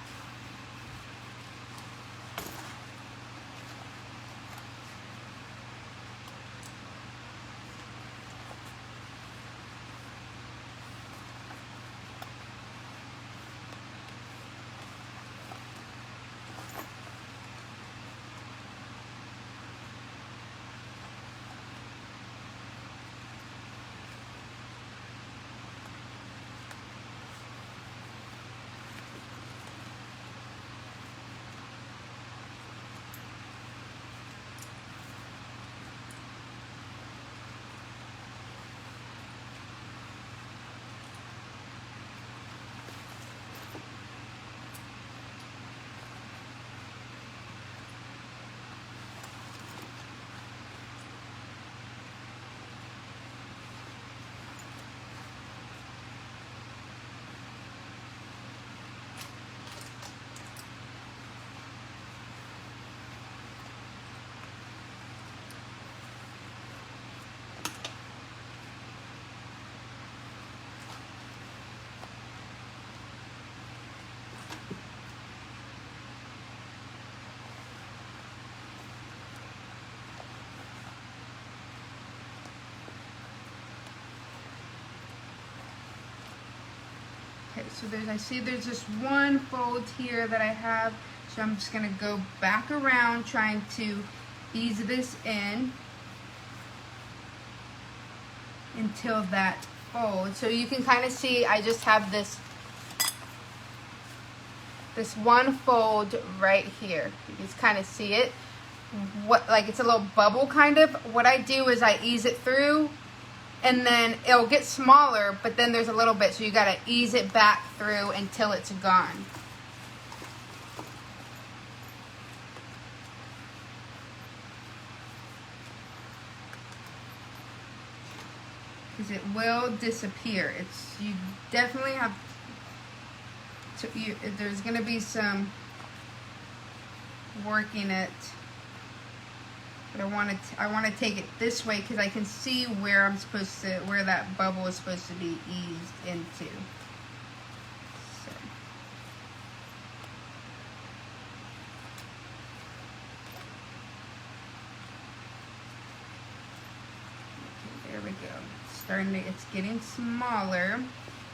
Speaker 1: Okay, so I see there's just one fold here that I have, so I'm just going to go back around trying to ease this in until that fold. So you can kind of see I just have this one fold right here. You can just kind of see it. Like it's a little bubble kind of. What I do is I ease it through, and then it'll get smaller, but then there's a little bit, so you gotta ease it back through until it's gone. because it will disappear. You definitely have to, there's going to be some working it, but I want to take it this way because I can see where where that bubble is supposed to be eased into. So. Okay, there we go. It's getting smaller.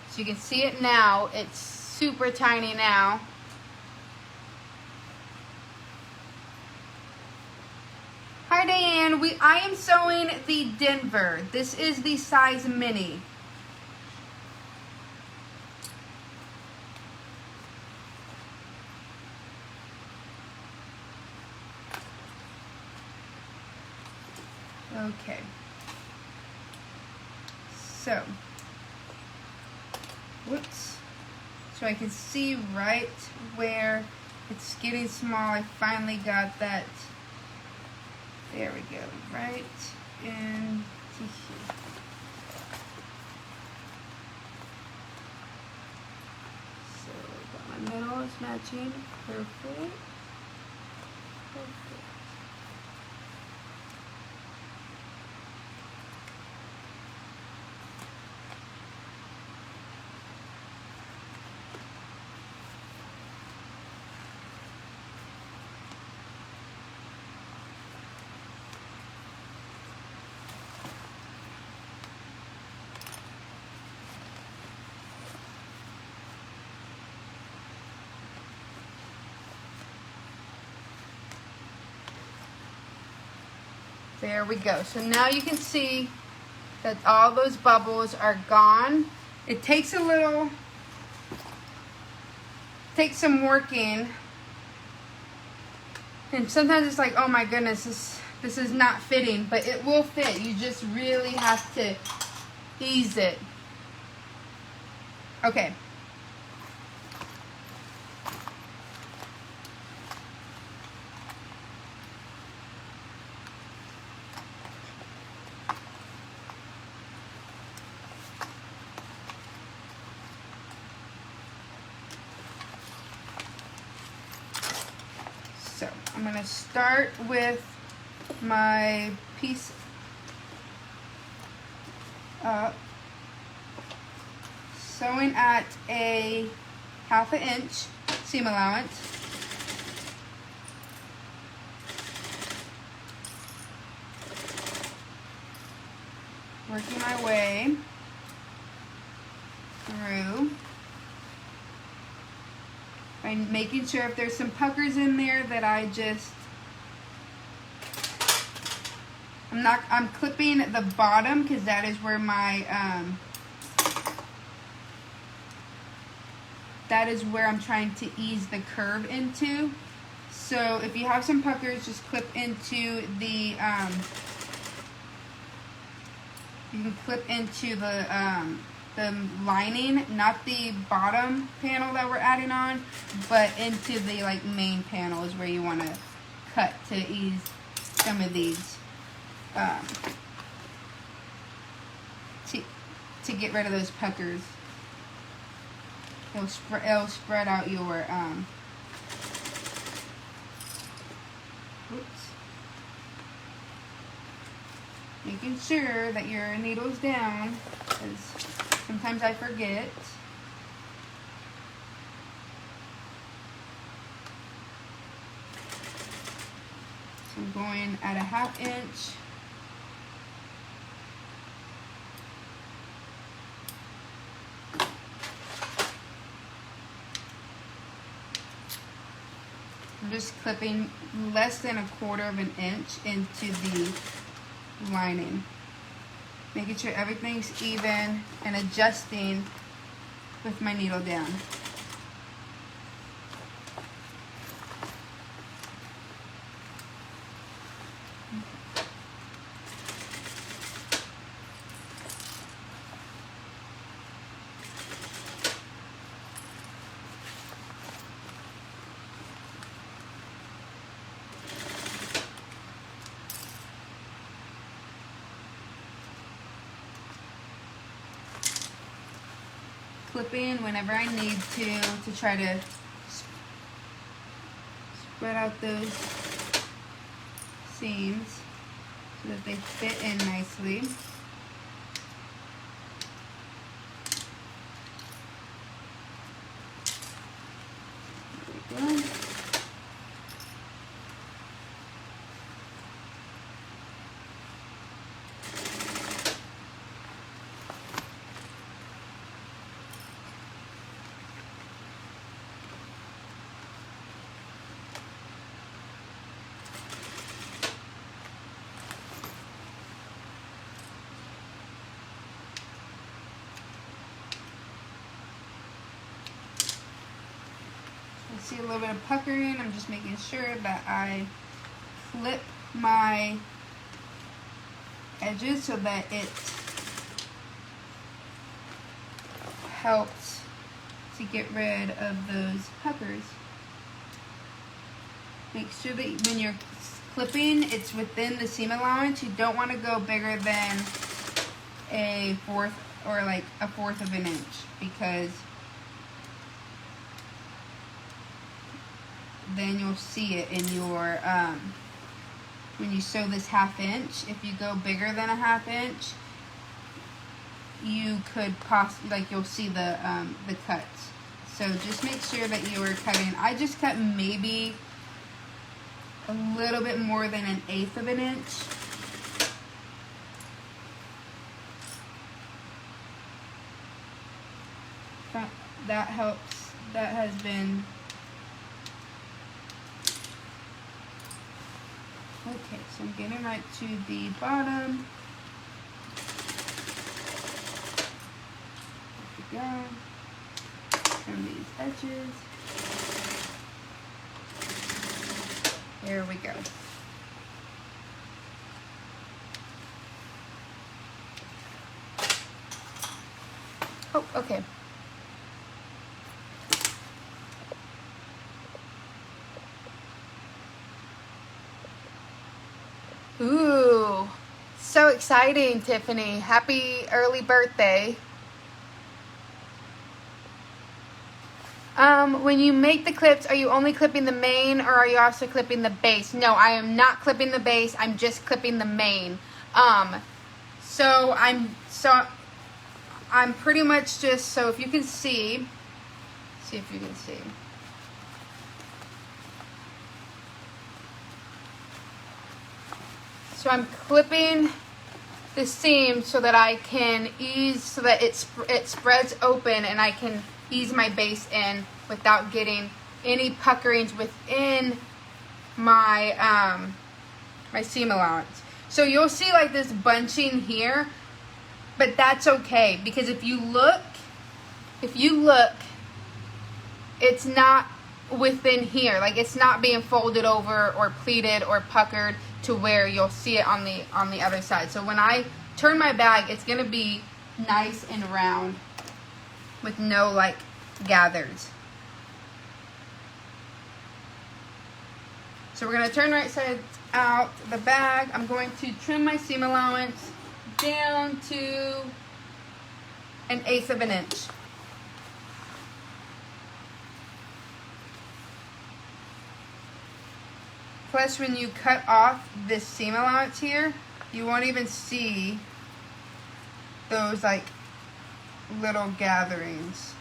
Speaker 1: So you can see it now. It's super tiny now. Hi Diane, I am sewing the Denver. This is the size mini. Okay. So, whoops. So I can see right where it's getting small. I finally got that. There we go, right into here. So my middle is matching. Perfect. Perfect. There we go. So now you can see that all those bubbles are gone. It takes some working. And sometimes it's like, oh my goodness, this is not fitting, but it will fit. You just really have to ease it. Okay. So I'm going to start with my piece up, sewing at a 1/2 inch seam allowance. Working my way through. I'm making sure if there's some puckers in there that I'm clipping the bottom because that is where my, that is where I'm trying to ease the curve into. So if you have some puckers, just clip into the, you can clip into the lining, not the bottom panel that we're adding on, but into the like main panel is where you want to cut to ease some of these, to get rid of those puckers. It'll spread out your, making sure that your needle's down, because sometimes I forget. So I'm going at a 1/2 inch. I'm just clipping less than 1/4 inch into the lining, making sure everything's even and adjusting with my needle down. clipping whenever I need to try to spread out those seams so that they fit in nicely. There we go. See a little bit of puckering. I'm just making sure that I clip my edges so that it helps to get rid of those puckers. Make sure that when you're clipping, it's within the seam allowance. You don't want to go bigger than a fourth or like a fourth of an inch, because then you'll see it in your, when you sew this 1/2 inch. If you go bigger than a 1/2 inch, you could like you'll see the cuts. So just make sure that you are cutting. I just cut maybe a little bit more than 1/8 of an inch. That helps. That has been okay. So I'm getting right to the bottom. There we go. Trim these edges. There we go. Oh, okay. Ooh, so exciting, Tiffany. Happy early birthday. When you make the clips, are you only clipping the mane or are you also clipping the base? No, I am not clipping the base. I'm just clipping the mane. So I'm pretty much just, so if you can see if you can see. So I'm clipping the seam so that I can ease, so that it spreads open and I can ease my base in without getting any puckerings within my my seam allowance. So you'll see like this bunching here, but that's okay, because if you look, it's not within here. Like, it's not being folded over or pleated or puckered to where you'll see it on the other side. So when I turn my bag, it's gonna be nice and round with no like gathers. So we're gonna turn right side out the bag. I'm going to trim my seam allowance down to 1/8 of an inch. Plus, when you cut off this seam allowance here, you won't even see those like little gatherings.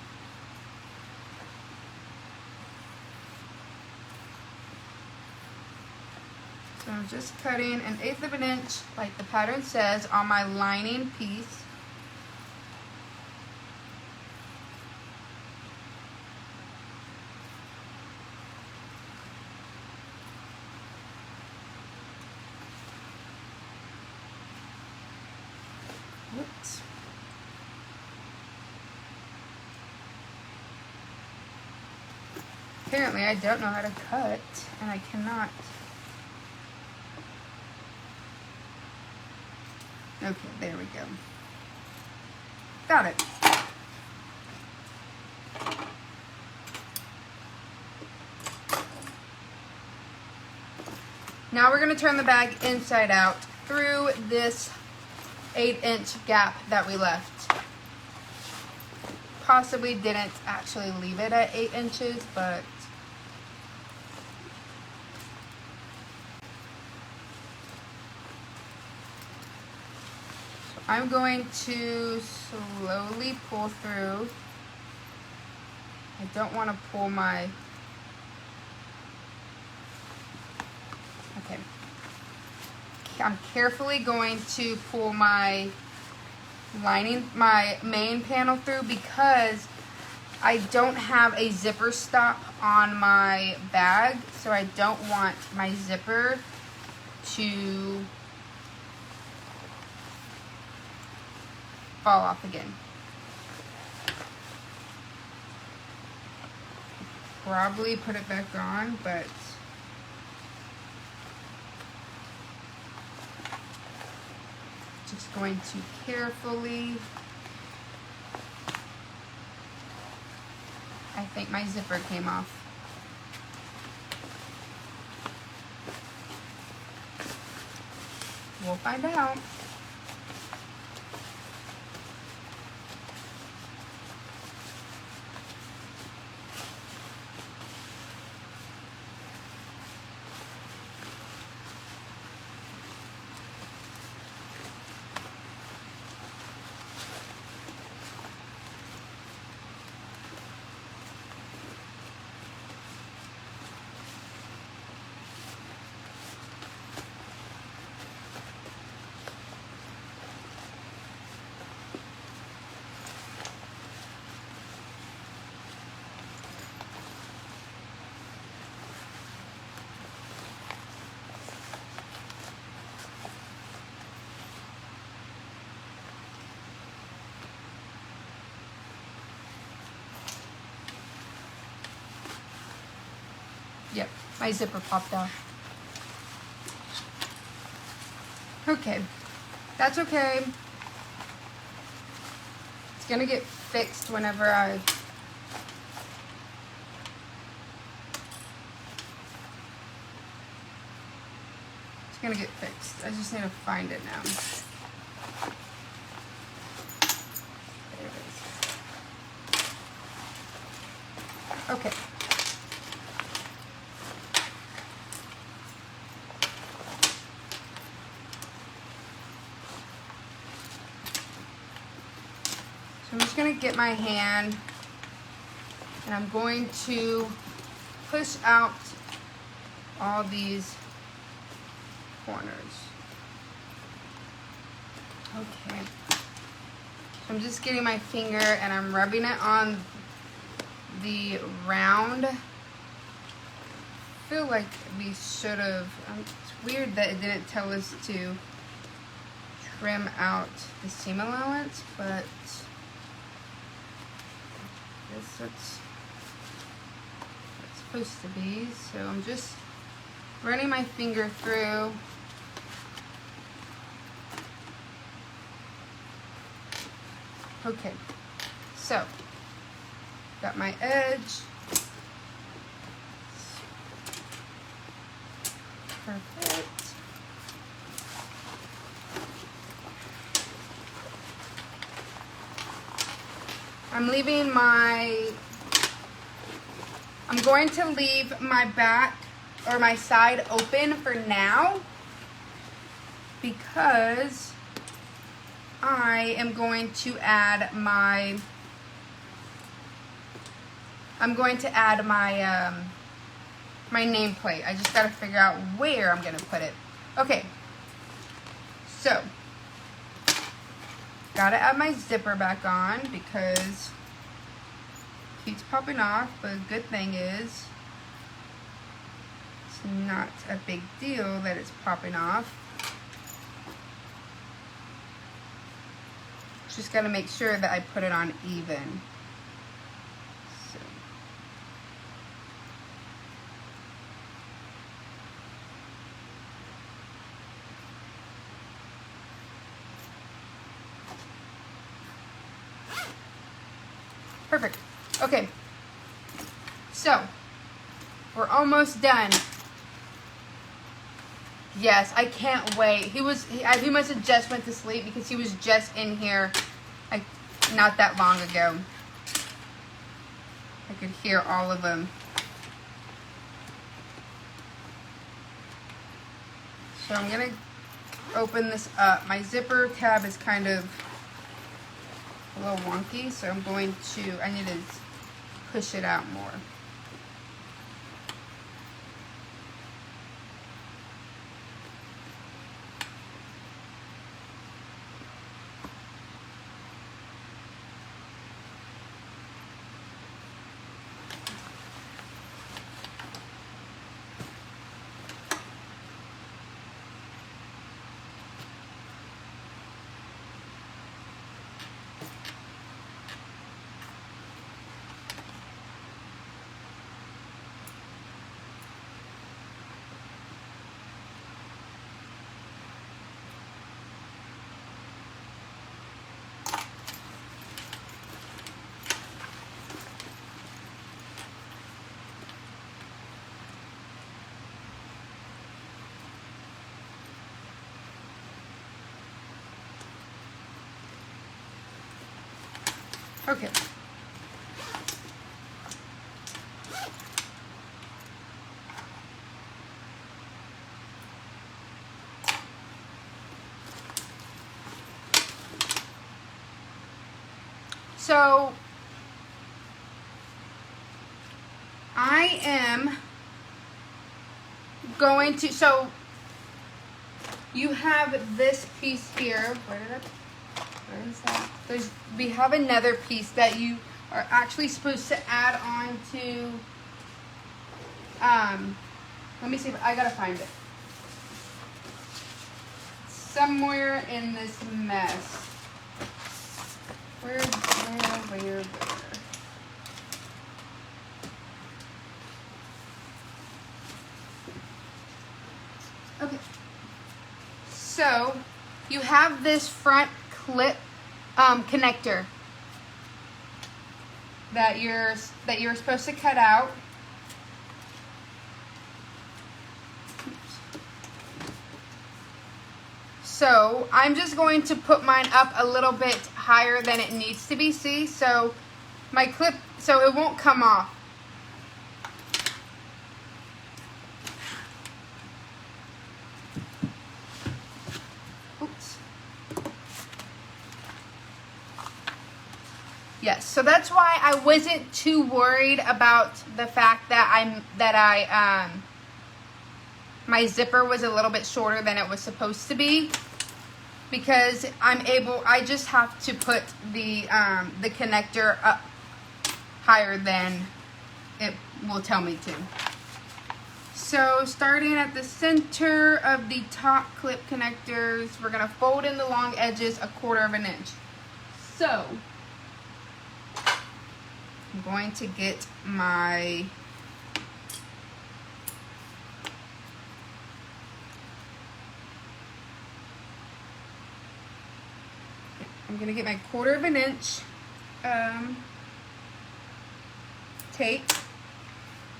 Speaker 1: So I'm just cutting 1/8 of an inch, like the pattern says, on my lining piece. Whoops. Apparently I don't know how to cut, and I cannot. Okay, there we go. Got it. Now we're going to turn the bag inside out through this 8-inch gap that we left. possibly didn't actually leave it at 8 inches, but I'm going to slowly pull through. I don't want to pull my, okay. I'm carefully going to pull my lining, my main panel through, because I don't have a zipper stop on my bag, so I don't want my zipper to fall off again. Probably put it back on, but just going to carefully. I think my zipper came off. We'll find out. Yep, my zipper popped off. Okay, that's okay. It's gonna get fixed whenever it's gonna get fixed. I just need to find it now. There it is. Okay. So I'm just going to get my hand and I'm going to push out all these corners. Okay. So I'm just getting my finger and I'm rubbing it on the round. I feel like we should have, it's weird that it didn't tell us to trim out the seam allowance, but that's what it's supposed to be. So I'm just running my finger through. Okay, so got my edge. Perfect. I'm going to leave my back or my side open for now because I am going to add my my nameplate. I just got to figure out where I'm going to put it. Okay, so got to add my zipper back on because it keeps popping off, but the good thing is it's not a big deal that it's popping off. Just got to make sure that I put it on even. So. Perfect. Okay. So, we're almost done. Yes, I can't wait. He must have just went to sleep because he was just in here like not that long ago. I could hear all of them. So I'm gonna open this up. My zipper tab is kind of a little wonky, so I need to push it out more. Okay. So I am going to, so you have this piece here. Where is that? We have another piece that you are actually supposed to add on to, let me see, I gotta find it. Somewhere in this mess. Where? Okay. So, you have this front clip connector that you're supposed to cut out. So I'm just going to put mine up a little bit higher than it needs to be. See, so my clip, so it won't come off. Oops. Yes, so that's why I wasn't too worried about the fact that my zipper was a little bit shorter than it was supposed to be, because I just have to put the connector up higher than it will tell me to. So starting at the center of the top clip connectors, we're gonna fold in the long edges 1/4 inch. So I'm going to get my my 1/4 inch tape,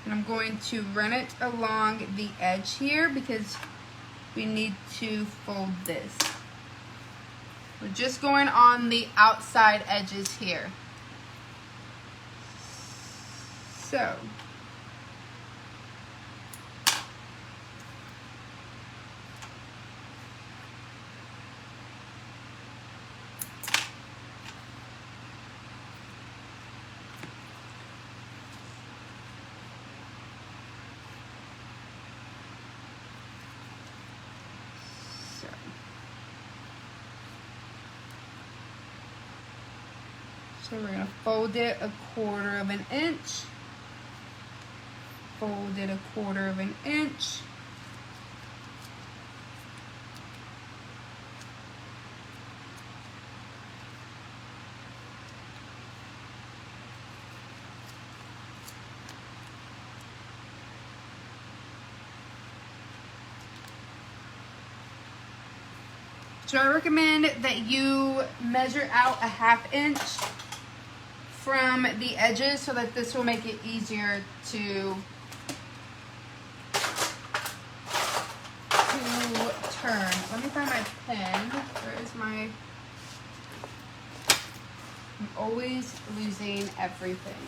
Speaker 1: and I'm going to run it along the edge here because we need to fold this. We're just going on the outside edges here. So we're going to fold it 1/4 inch. Fold it 1/4 inch. So I recommend that you measure out 1/2 inch from the edges so that this will make it easier to turn. Let me find my pen. Where is my... I'm always losing everything.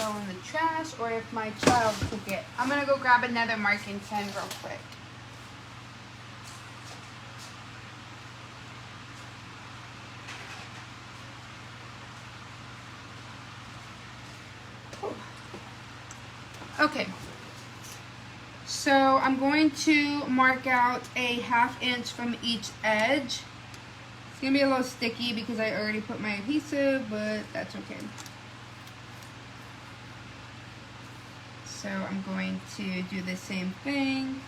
Speaker 1: go in the trash or if my child took it. I'm going to go grab another marking pen real quick. Okay. So I'm going to mark out a 1/2 inch from each edge. It's going to be a little sticky because I already put my adhesive, but that's okay. So I'm going to do the same thing.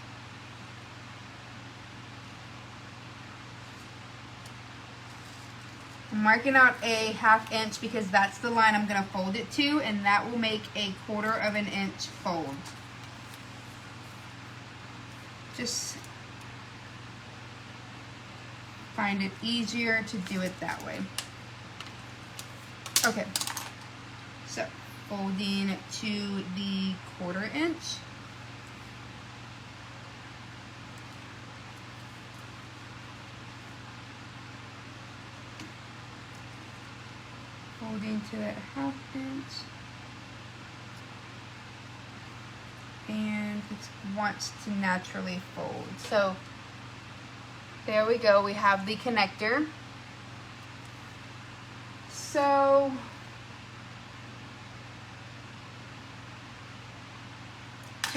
Speaker 1: I'm marking out a 1/2 inch because that's the line I'm going to fold it to, and that will make a 1/4 of an inch fold. Just find it easier to do it that way. Okay, so folding to the 1/4 inch. Folding to that 1/2 inch. And it wants to naturally fold. So there we go, we have the connector. So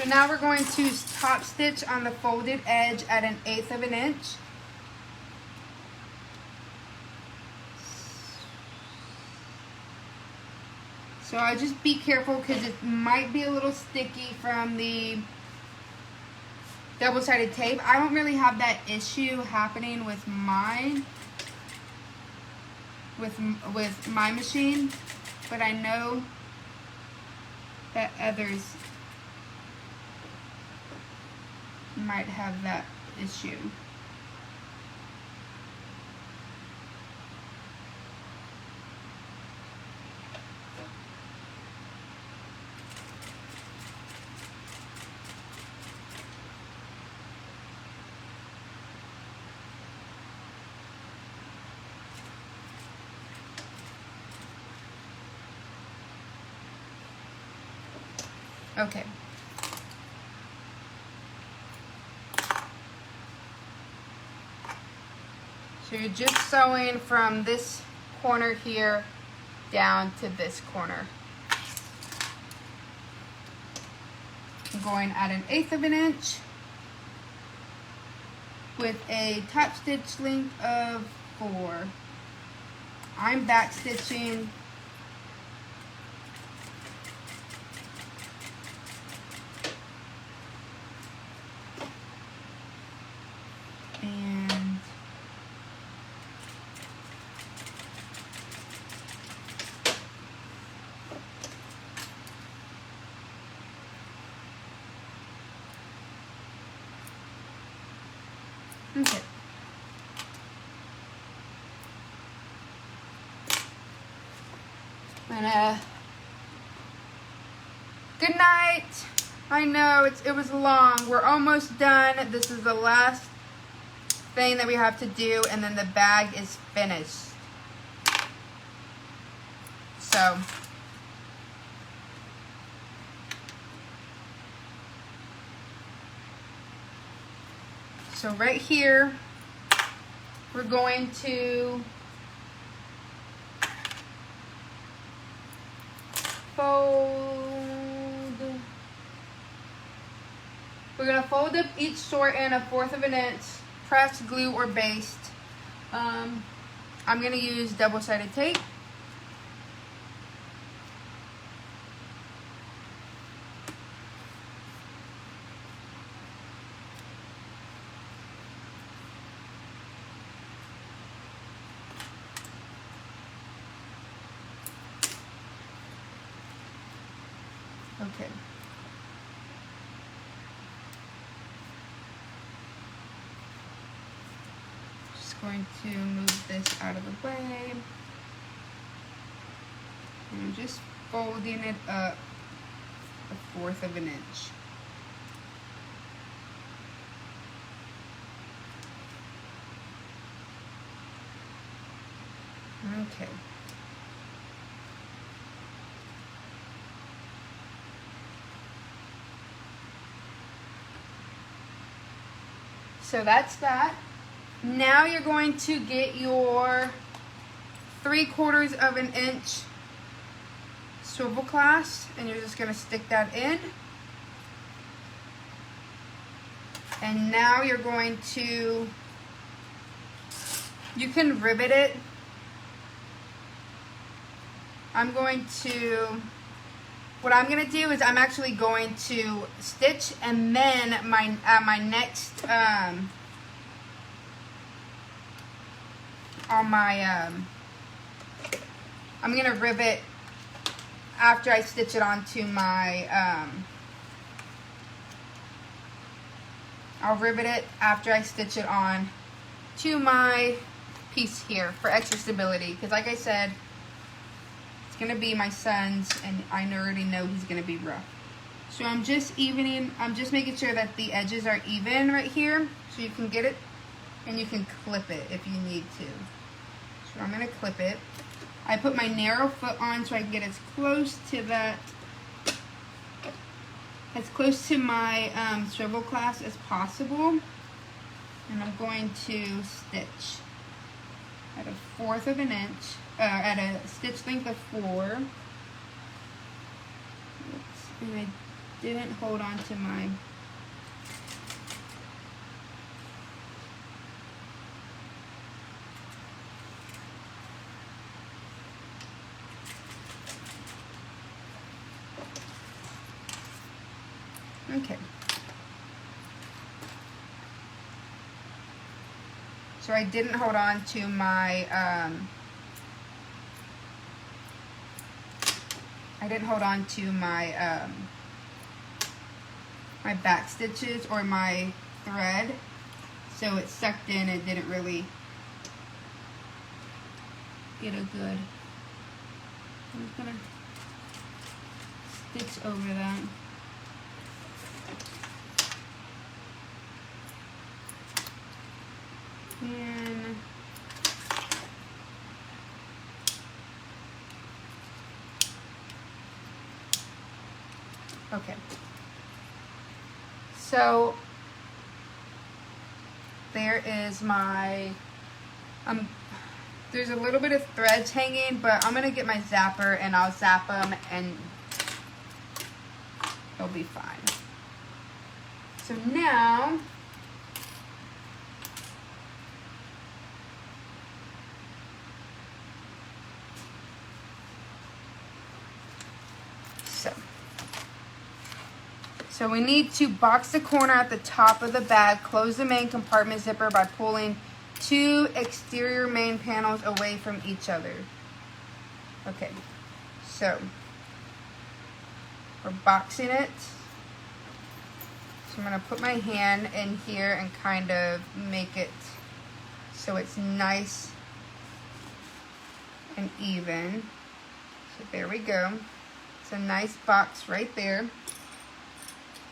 Speaker 1: now we're going to top stitch on the folded edge at 1/8 of an inch. So I just be careful because it might be a little sticky from the double-sided tape. I don't really have that issue happening with mine, with my machine, but I know that others might have that issue. Okay. So you're just sewing from this corner here down to this corner. I'm going at 1/8 of an inch with a top stitch length of 4. I'm back stitching okay. And good night. I know it was long. We're almost done. This is the last thing that we have to do, and then the bag is finished. So right here, we're going to fold. We're going to fold up each short end 1/4 of an inch, press, glue, or baste. I'm going to use double-sided tape. Okay. Just going to move this out of the way. And I'm just folding it up 1/4 of an inch. Okay. So that's that. Now you're going to get your 3/4 of an inch swivel clasp, and you're just going to stick that in. And now you're going to, you can rivet it. What I'm going to do is I'm actually going to stitch, and then my next, I'm going to rivet after I stitch it onto my, I'll rivet it after I stitch it on to my piece here for extra stability, because like I said, it's going to be my son's, and I already know he's going to be rough. So I'm just making sure that the edges are even right here, so you can get it, and you can clip it if you need to. So I'm going to clip it. I put my narrow foot on so I can get as close to that, as close to my swivel clasp as possible. And I'm going to stitch at 1/4 of an inch, at a stitch length of 4. Oops, and I didn't hold on to my, okay. So I didn't hold on to my, my back stitches or my thread, so it sucked in and didn't really get a good, I'm just gonna stitch over that. And okay, so there is my, there's a little bit of threads hanging, but I'm gonna get my zapper and I'll zap them and it'll be fine. So now So we need to box the corner at the top of the bag, close the main compartment zipper by pulling 2 exterior main panels away from each other. Okay, so we're boxing it. So I'm going to put my hand in here and kind of make it so it's nice and even. So there we go. It's a nice box right there.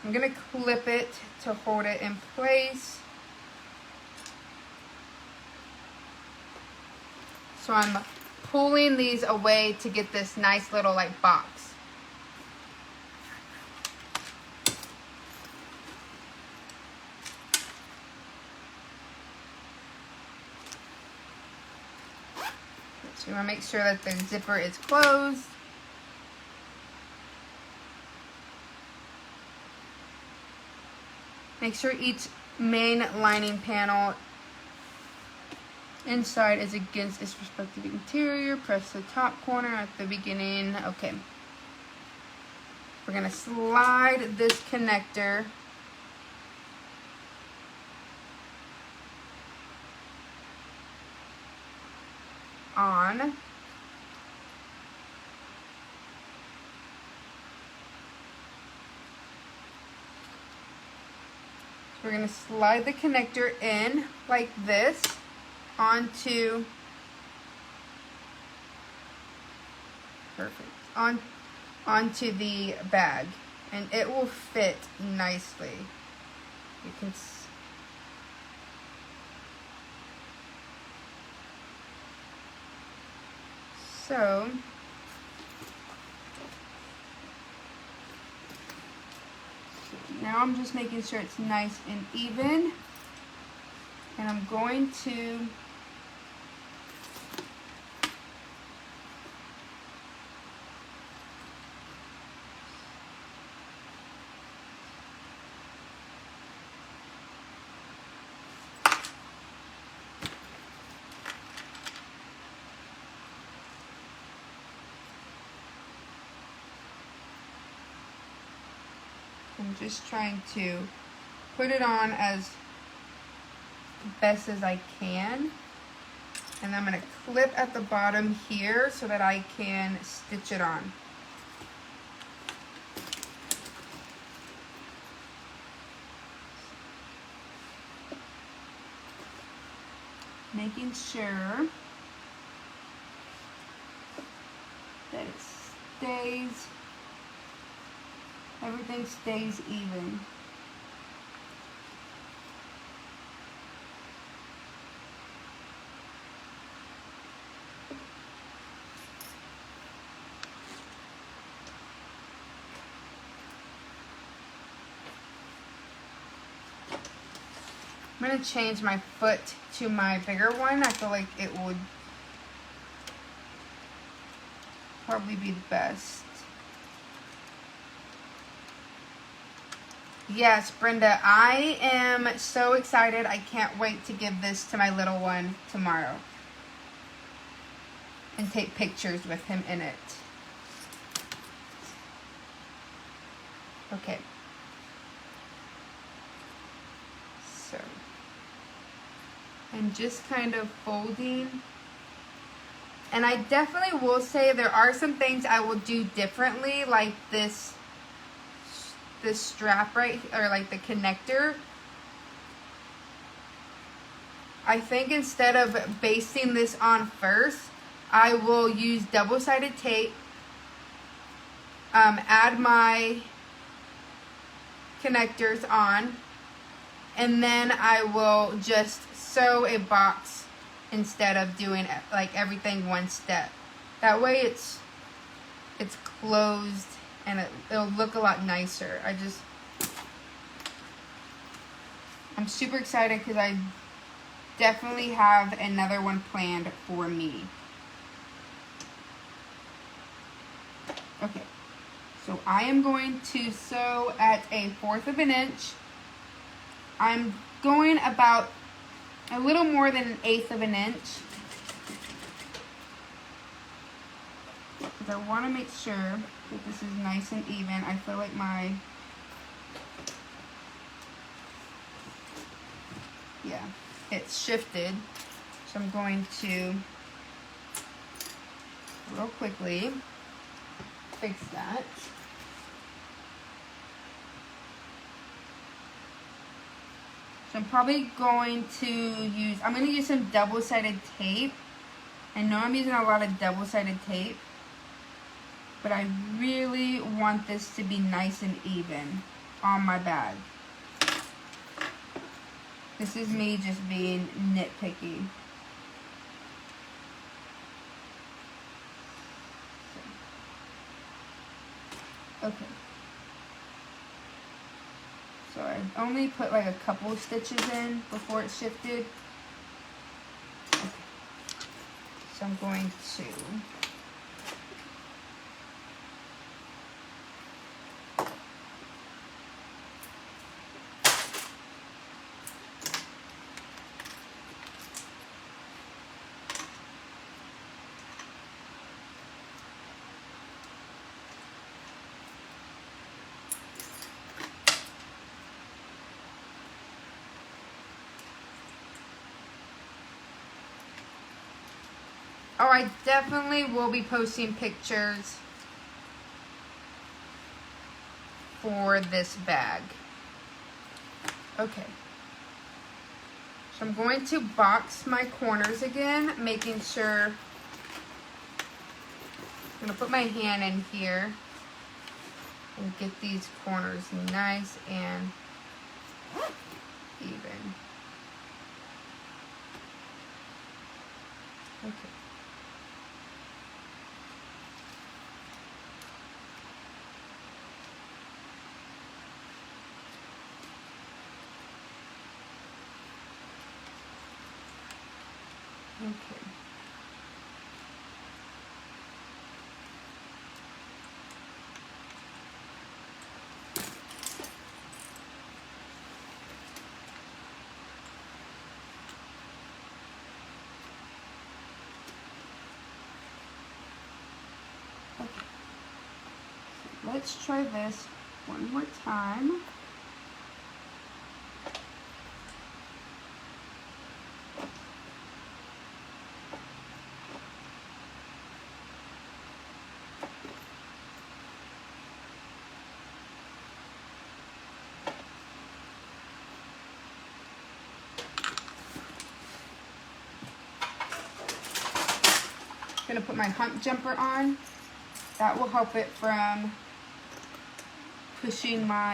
Speaker 1: I'm going to clip it to hold it in place. So I'm pulling these away to get this nice little like box. So you want to make sure that the zipper is closed. Make sure each main lining panel inside is against its respective interior. Press the top corner at the beginning. Okay. We're going to slide this connector on. We're going to slide the connector in like this onto, perfect, onto the bag, and it will fit nicely. You can so now I'm just making sure it's nice and even. And I'm going to I'm just trying to put it on as best as I can. And I'm going to clip at the bottom here so that I can stitch it on. Making sure that it stays, everything stays even. I'm going to change my foot to my bigger one. I feel like it would probably be the best. Yes, Brenda, I am so excited. I can't wait to give this to my little one tomorrow and take pictures with him in it. Okay. So I'm just kind of folding. And I definitely will say there are some things I will do differently, like this strap right, or like the connector. I think instead of basting this on first, I will use double-sided tape, add my connectors on, and then I will just sew a box instead of doing like everything one step. That way it's closed and it'll look a lot nicer. I'm super excited because I definitely have another one planned for me. Okay, so I am going to sew at a 1/4 of an inch. I'm going about a little more than an 1/8 of an inch, because I want to make sure that this is nice and even. I feel like it's shifted, so I'm going to real quickly fix that. So I'm probably going to use some double-sided tape. I know I'm using a lot of double-sided tape, but I really want this to be nice and even on my bag. This is me just being nitpicky. Okay. So I only put like a couple of stitches in before it shifted. Okay. So I'm going to Oh, I definitely will be posting pictures for this bag. Okay. So I'm going to box my corners again, making sure, I'm going to put my hand in here and get these corners nice and even. Okay. Okay. Okay. So let's try this one more time. Gonna put my hump jumper on. That will help it from pushing my